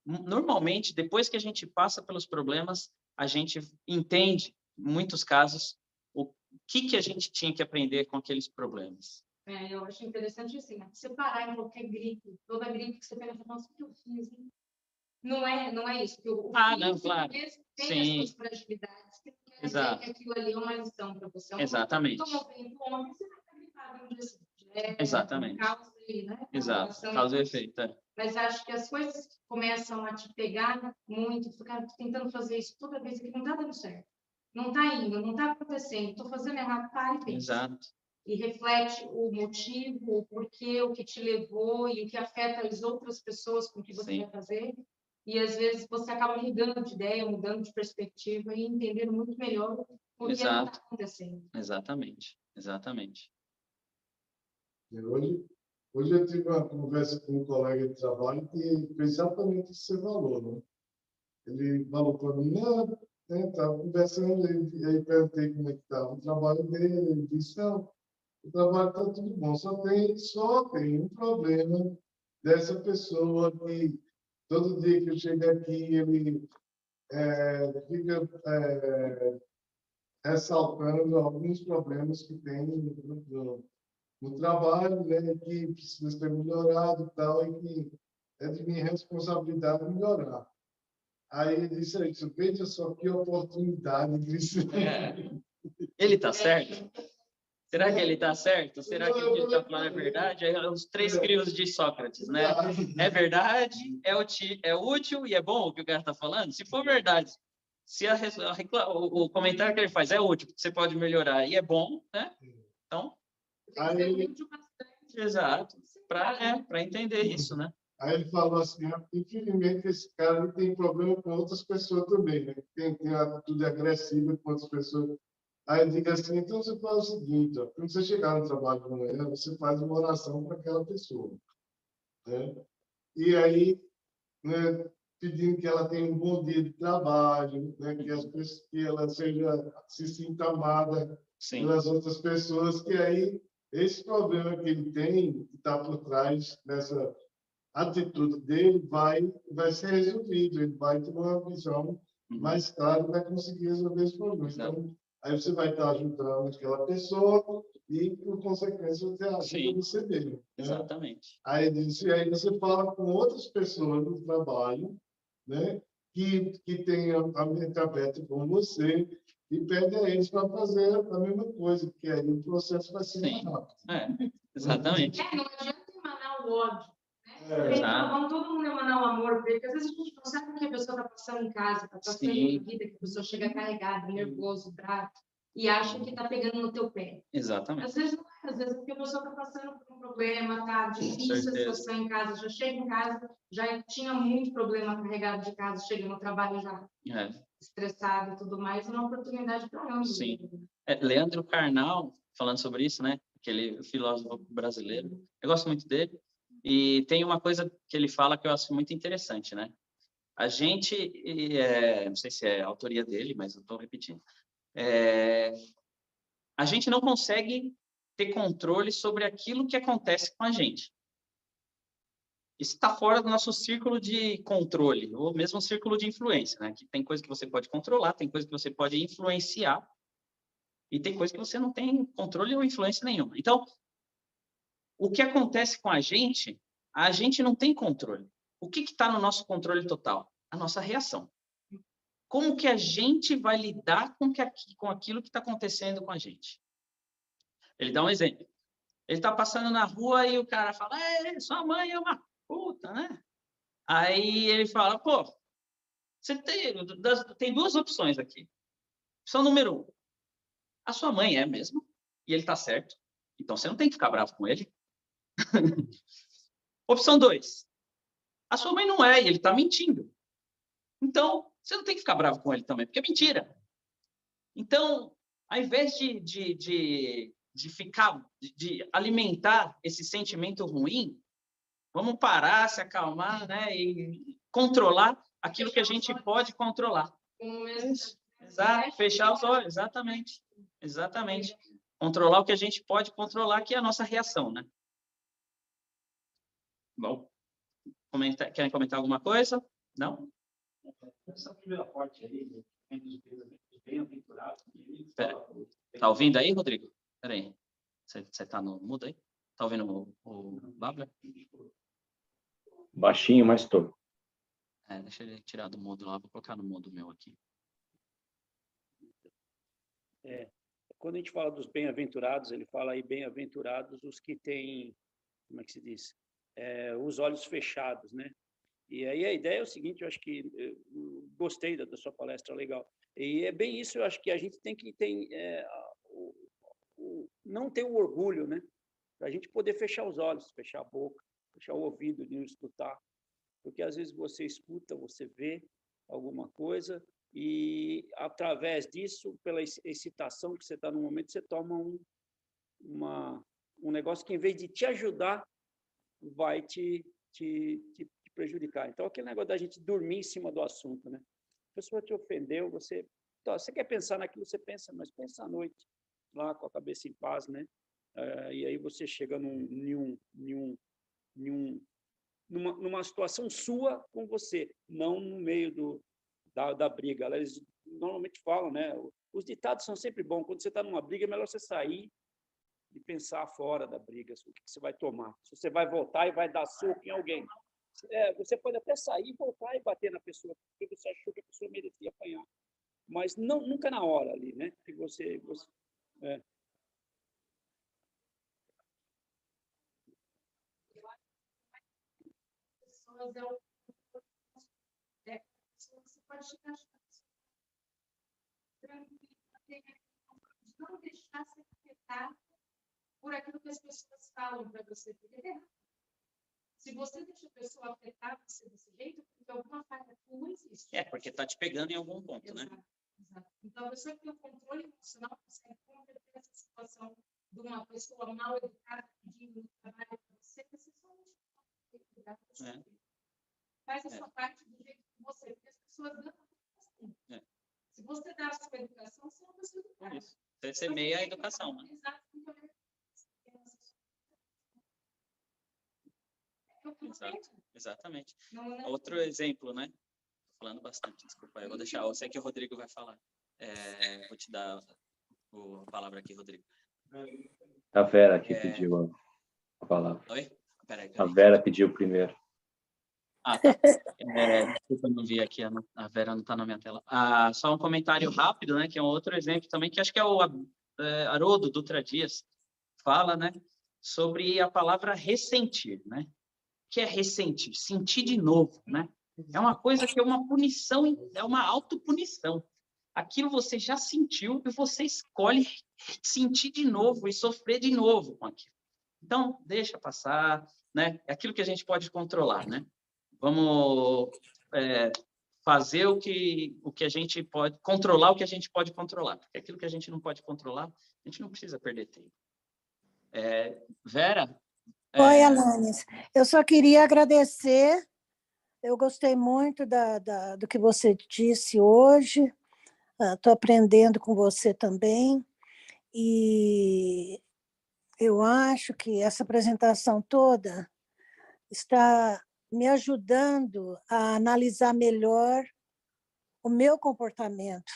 normalmente, depois que a gente passa pelos problemas, a gente entende, em muitos casos, o que a gente tinha que aprender com aqueles problemas. Eu acho interessante assim, separar em qualquer gripe, toda gripe que você pega, nossa, o que eu fiz? Hein? Não é isso. Não, claro. Tem as suas fragilidades, que não quer dizer que aquilo ali é uma lição para você. Exatamente. Tomou bem ontem, você vai estar gripado no dia seguinte. Exatamente. Causa aí, né? Exato. Causa e efeito. Mas acho que as coisas que começam a te pegar muito, ficar tentando fazer isso toda vez que não está dando certo. Não está indo, não está acontecendo, estou fazendo errado, para e pensa. Exato. E reflete o motivo, o porquê, o que te levou e o que afeta as outras pessoas com o que você vai fazer. E, às vezes, você acaba mudando de ideia, mudando de perspectiva e entendendo muito melhor o que está acontecendo. Exatamente. Hoje eu tive uma conversa com um colega de trabalho que fez exatamente isso que você falou, né? Ele falou para mim, estava conversando, e aí perguntei como é que estava o trabalho dele, ele disse, não, o trabalho está tudo bom, só tem um problema dessa pessoa que todo dia que eu chego aqui, ele fica ressaltando alguns problemas que tem no trabalho, né, que precisa ser melhorado e tal, e que é de minha responsabilidade melhorar. Aí ele disse isso, veja só que oportunidade disso. Ele está certo? Será que ele está certo? Será que o que ele está falando é verdade? Aí, os 3 crios de Sócrates, né? É verdade? É útil e é bom o que o cara está falando? Se for verdade, se o comentário que ele faz é útil, você pode melhorar e é bom, né? Então, exato, para entender isso, né? Aí ele falou assim, infelizmente esse cara tem problema com outras pessoas também, né? Tem atitude agressiva com outras pessoas. Aí eu digo assim, então você faz o seguinte, ó, quando você chegar no trabalho de manhã, você faz uma oração para aquela pessoa, né? E aí, né, pedindo que ela tenha um bom dia de trabalho, né, que ela se sinta amada pelas outras pessoas, que aí esse problema que ele tem, que está por trás dessa atitude dele, vai ser resolvido, ele vai ter uma visão mais clara e vai conseguir resolver esse problema. Então, aí você vai estar ajudando aquela pessoa e, por consequência, você ajuda você mesmo. Né? Exatamente. Aí você fala com outras pessoas do trabalho, né, que têm a mente aberta com você e pede a eles para fazer a mesma coisa, porque aí o processo vai ser mais rápido. Exatamente. Não adianta emanar o ódio. Vamos todo mundo emanar o amor, porque às vezes a gente não sabe o que a pessoa está passando em casa, está passando na vida, que a pessoa chega carregada, nervoso, bravo. e acha que está pegando no teu pé. Exatamente. Às vezes não é, às vezes porque a pessoa está passando por um problema, tá difícil a situação em casa, já chega em casa, já tinha muito problema carregado de casa, chega no trabalho já estressado e tudo mais, é uma oportunidade para ambos. Sim. Leandro Carnal, falando sobre isso, né? Aquele filósofo brasileiro, eu gosto muito dele, e tem uma coisa que ele fala que eu acho muito interessante, né? A gente, não sei se é a autoria dele, mas eu estou repetindo, a gente não consegue ter controle sobre aquilo que acontece com a gente. Isso está fora do nosso círculo de controle, ou mesmo círculo de influência, né? Que tem coisa que você pode controlar, tem coisa que você pode influenciar, e tem coisa que você não tem controle ou influência nenhuma. Então, o que acontece com a gente não tem controle. O que está no nosso controle total? A nossa reação. Como que a gente vai lidar com aquilo que está acontecendo com a gente? Ele dá um exemplo. Ele está passando na rua e o cara fala, sua mãe é uma puta, né? Aí ele fala, pô, você tem duas opções aqui. Opção número 1, a sua mãe é mesmo, e ele está certo. Então, você não tem que ficar bravo com ele. Opção 2, a sua mãe não é, e ele está mentindo. Então, você não tem que ficar bravo com ele também, porque é mentira. Então, ao invés de alimentar esse sentimento ruim, vamos parar, se acalmar, né, e controlar aquilo que a gente pode controlar. Exato, fechar os olhos, exatamente. Exatamente. Controlar o que a gente pode controlar, que é a nossa reação, né? Bom, querem comentar alguma coisa? Não? Essa primeira parte aí, dos bem-aventurados. Tá ouvindo aí, Rodrigo? Espera aí. Você tá no mudo aí? Tá ouvindo o Babler? Baixinho, mas tô. Deixa ele tirar do mudo lá. Vou colocar no mudo meu aqui. Quando a gente fala dos bem-aventurados, ele fala aí bem-aventurados os que têm, como é que se diz? Os olhos fechados, né? E aí a ideia é o seguinte, eu acho que eu gostei da sua palestra, legal. E é bem isso, eu acho que a gente tem que não ter o orgulho, né? Para a gente poder fechar os olhos, fechar a boca, fechar o ouvido de não escutar. Porque às vezes você escuta, você vê alguma coisa e através disso, pela excitação que você está no momento, você toma um negócio que em vez de te ajudar, vai te prejudicar. Então, aquele negócio da gente dormir em cima do assunto, né? A pessoa te ofendeu, você quer pensar naquilo, você pensa, mas pensa à noite, lá com a cabeça em paz, né? E aí você chega numa situação sua com você, não no meio da briga. Eles normalmente falam, né? Os ditados são sempre bons. Quando você está numa briga, é melhor você sair e pensar fora da briga, o que você vai tomar. Se você vai voltar e vai dar soco em alguém. Você pode até sair, voltar e bater na pessoa, porque você achou que a pessoa merecia apanhar. Mas nunca na hora ali, né? Que você você pode chegar não deixar se afetar por aquilo que as pessoas falam para você, porque é errado. Se você deixa a pessoa afetar você desse jeito, porque alguma falha tua existe. Porque está te pegando em algum ponto, exato, né? Exato. Então, a pessoa que tem o controle emocional consegue converter essa situação de uma pessoa mal educada pedindo um trabalho para você, você só não tem que cuidar da pessoa. Faz a sua parte do jeito que você, porque as pessoas dão assim. Se você dá a sua educação, você é uma pessoa educada. Isso. Você semeia a educação, né? Exato. Exatamente. Outro exemplo, né? Tô falando bastante, desculpa. Eu vou deixar, eu sei que o Rodrigo vai falar. Vou te dar a palavra aqui, Rodrigo. A Vera que pediu a palavra. Oi? Peraí. A Vera pediu primeiro. Tá. Desculpa, eu não vi aqui, a Vera não está na minha tela. Só um comentário rápido, né? Que é um outro exemplo também, que acho que é o Haroldo Dutra Dias fala, né? Sobre a palavra ressentir, né? Que é ressentir, sentir de novo, né? É uma coisa que é uma punição, é uma autopunição. aquilo você já sentiu e você escolhe sentir de novo e sofrer de novo com aquilo. Então, deixa passar, né? É aquilo que a gente pode controlar, né? Vamos fazer o que a gente pode, controlar o que a gente pode controlar. Porque aquilo que a gente não pode controlar, a gente não precisa perder tempo. Vera? Oi, Alanis. Eu só queria agradecer. Eu gostei muito do que você disse hoje. Estou aprendendo com você também. E eu acho que essa apresentação toda está me ajudando a analisar melhor o meu comportamento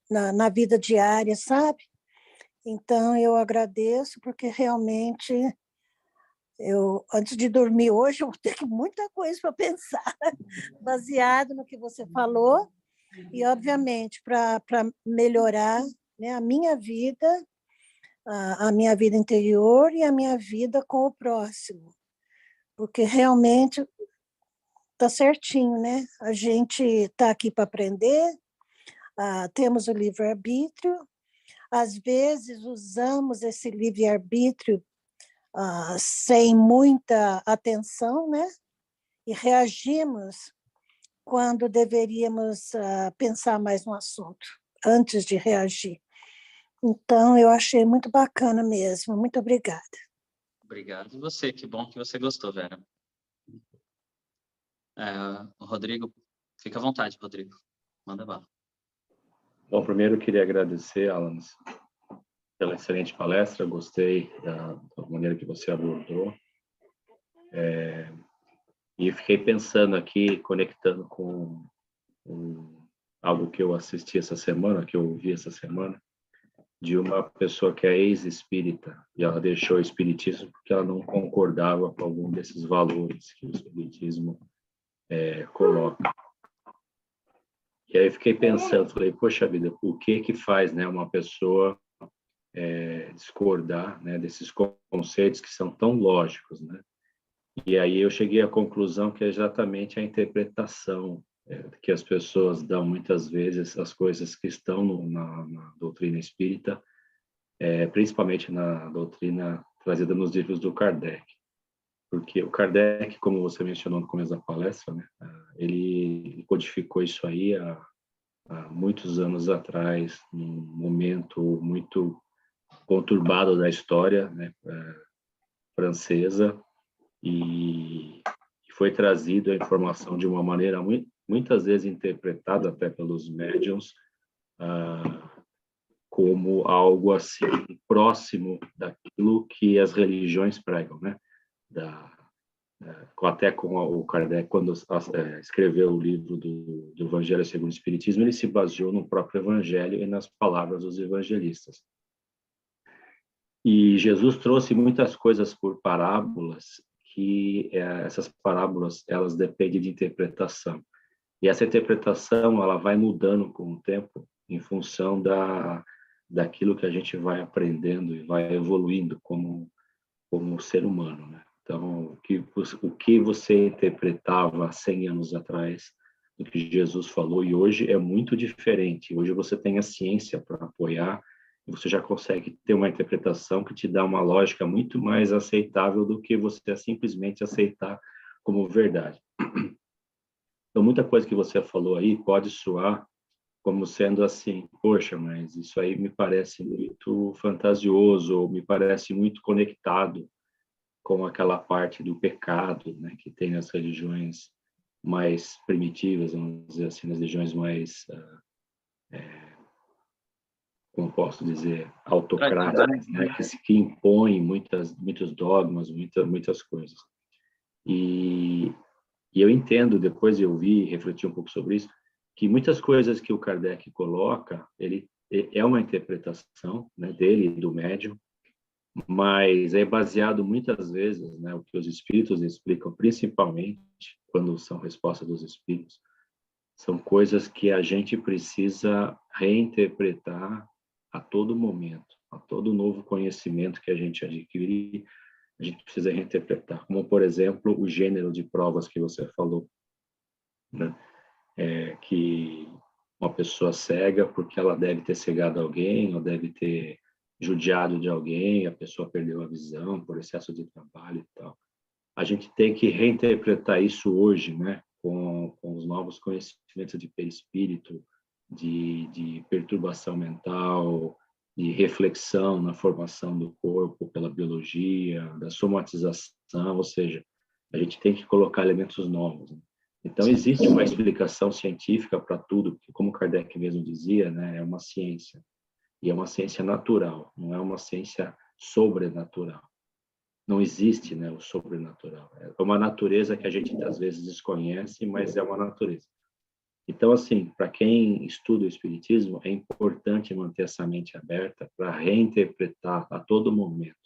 na vida diária, sabe? Então, eu agradeço, porque realmente, antes de dormir hoje, eu vou ter muita coisa para pensar, baseado no que você falou, e, obviamente, para melhorar, né, a minha vida interior e a minha vida com o próximo. Porque realmente está certinho, né? A gente está aqui para aprender, temos o livre-arbítrio, às vezes usamos esse livre-arbítrio sem muita atenção, né? E reagimos quando deveríamos pensar mais no assunto, antes de reagir. Então, eu achei muito bacana mesmo. Muito obrigada. Obrigado você, que bom que você gostou, Vera. Rodrigo, fica à vontade, Rodrigo. Manda bala. Bom, primeiro eu queria agradecer, Alan, pela excelente palestra. Gostei da maneira que você abordou. E fiquei pensando aqui, conectando com algo que eu assisti essa semana, que eu ouvi essa semana, de uma pessoa que é ex-espírita, e ela deixou o espiritismo porque ela não concordava com algum desses valores que o espiritismo coloca. E aí fiquei pensando, falei, poxa vida, o que faz, né, uma pessoa discordar, né, desses conceitos que são tão lógicos, né? E aí eu cheguei à conclusão que é exatamente a interpretação que as pessoas dão muitas vezes as coisas que estão na doutrina espírita, principalmente na doutrina trazida nos livros do Kardec. Porque o Kardec, como você mencionou no começo da palestra, né, ele codificou isso aí há muitos anos atrás, num momento muito conturbado da história, né, francesa, e foi trazido a informação de uma maneira muitas vezes interpretada até pelos médiuns como algo assim próximo daquilo que as religiões pregam, né? Até com o Kardec, quando escreveu o livro do Evangelho segundo o Espiritismo, ele se baseou no próprio Evangelho e nas palavras dos evangelistas. E Jesus trouxe muitas coisas por parábolas, que essas parábolas, elas dependem de interpretação. E essa interpretação, ela vai mudando com o tempo, em função daquilo que a gente vai aprendendo e vai evoluindo como ser humano, né? Então, o que você interpretava há 100 anos atrás, do que Jesus falou, e hoje é muito diferente. Hoje você tem a ciência para apoiar, e você já consegue ter uma interpretação que te dá uma lógica muito mais aceitável do que você simplesmente aceitar como verdade. Então, muita coisa que você falou aí pode soar como sendo assim, poxa, mas isso aí me parece muito fantasioso, ou me parece muito conectado com aquela parte do pecado, né, que tem nas religiões mais primitivas, vamos dizer assim, nas religiões mais, como posso dizer, autocráticas, né, que impõem muitos dogmas, muitas coisas. E eu entendo, depois de ouvir e refletir um pouco sobre isso, que muitas coisas que o Kardec coloca, ele é uma interpretação, né, dele e do médium, mas é baseado muitas vezes, né, o que os espíritos explicam, principalmente quando são respostas dos espíritos, são coisas que a gente precisa reinterpretar a todo momento, a todo novo conhecimento que a gente adquire, a gente precisa reinterpretar, como, por exemplo, o gênero de provas que você falou, né? Que uma pessoa cega porque ela deve ter cegado alguém, ou deve ter judiado de alguém, a pessoa perdeu a visão por excesso de trabalho e tal. A gente tem que reinterpretar isso hoje, né, com os novos conhecimentos de perispírito, de perturbação mental, de reflexão na formação do corpo pela biologia, da somatização, ou seja, a gente tem que colocar elementos novos, né? Então, existe uma explicação científica para tudo, porque, como Kardec mesmo dizia, né, é uma ciência, e é uma ciência natural, não é uma ciência sobrenatural. Não existe, né, o sobrenatural. É uma natureza que a gente, às vezes, desconhece, mas é uma natureza. Então, assim, para quem estuda o Espiritismo, é importante manter essa mente aberta para reinterpretar a todo momento,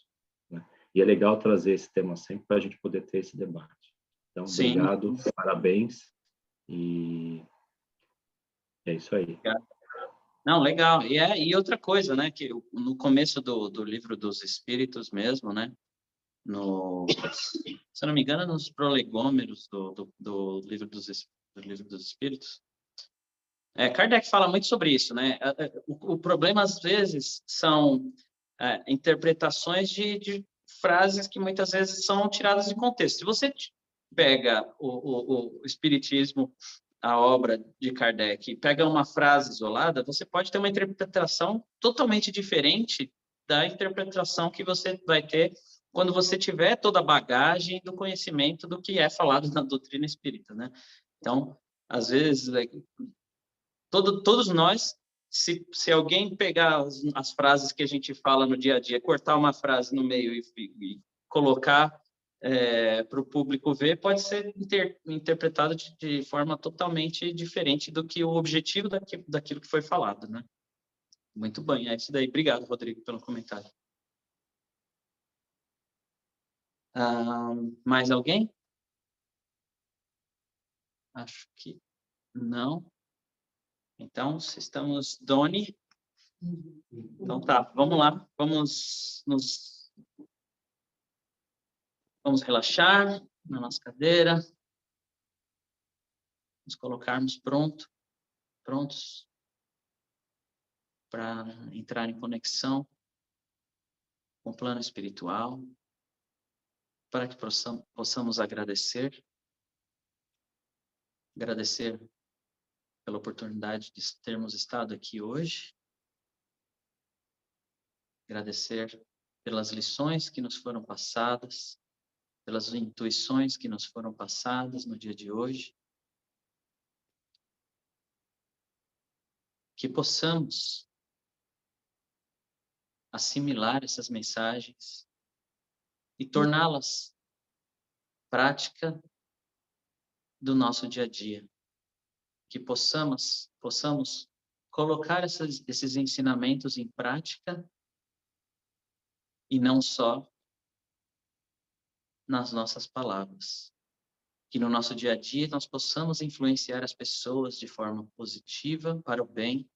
né? E é legal trazer esse tema sempre para a gente poder ter esse debate. Então, Sim. obrigado, parabéns, e é isso aí. Não, legal. E outra coisa, né, que no começo do livro dos Espíritos mesmo, né, se eu não me engano, nos prolegômeros do livro dos Espíritos, Kardec fala muito sobre isso, né? O problema, às vezes, são interpretações de frases que muitas vezes são tiradas de contexto. Se você pega o Espiritismo, a obra de Kardec, e pega uma frase isolada, você pode ter uma interpretação totalmente diferente da interpretação que você vai ter quando você tiver toda a bagagem do conhecimento do que é falado na doutrina espírita, né? Então, às vezes, todos nós, se alguém pegar as frases que a gente fala no dia a dia, cortar uma frase no meio e colocar para o público ver, pode ser interpretado de forma totalmente diferente do que o objetivo daquilo que foi falado, né? Muito bem, é isso daí. Obrigado, Rodrigo, pelo comentário. Mais alguém? Acho que não. Então, se estamos, Doni. Então tá, vamos lá. Vamos relaxar na nossa cadeira. Nos colocarmos prontos para entrar em conexão com o plano espiritual, para que possamos agradecer pela oportunidade de termos estado aqui hoje, agradecer pelas lições que nos foram passadas, pelas intuições que nos foram passadas no dia de hoje, que possamos assimilar essas mensagens e torná-las prática do nosso dia a dia, que possamos colocar esses ensinamentos em prática e não só nas nossas palavras, que no nosso dia a dia nós possamos influenciar as pessoas de forma positiva para o bem,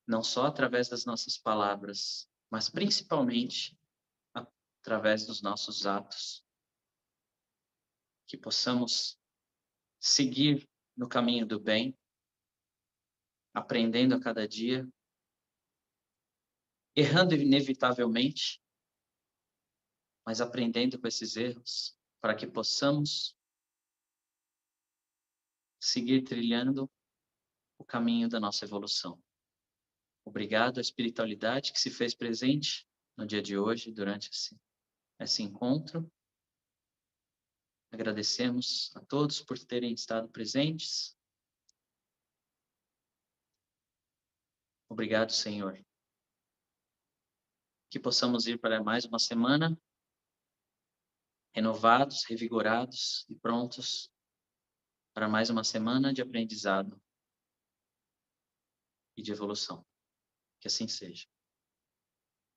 não só através das nossas palavras, mas principalmente através dos nossos atos, que possamos seguir no caminho do bem, aprendendo a cada dia, errando inevitavelmente, mas aprendendo com esses erros, para que possamos seguir trilhando o caminho da nossa evolução. Obrigado à espiritualidade que se fez presente no dia de hoje, durante esse encontro. Agradecemos a todos por terem estado presentes. Obrigado, Senhor. Que possamos ir para mais uma semana renovados, revigorados e prontos para mais uma semana de aprendizado e de evolução. Que assim seja.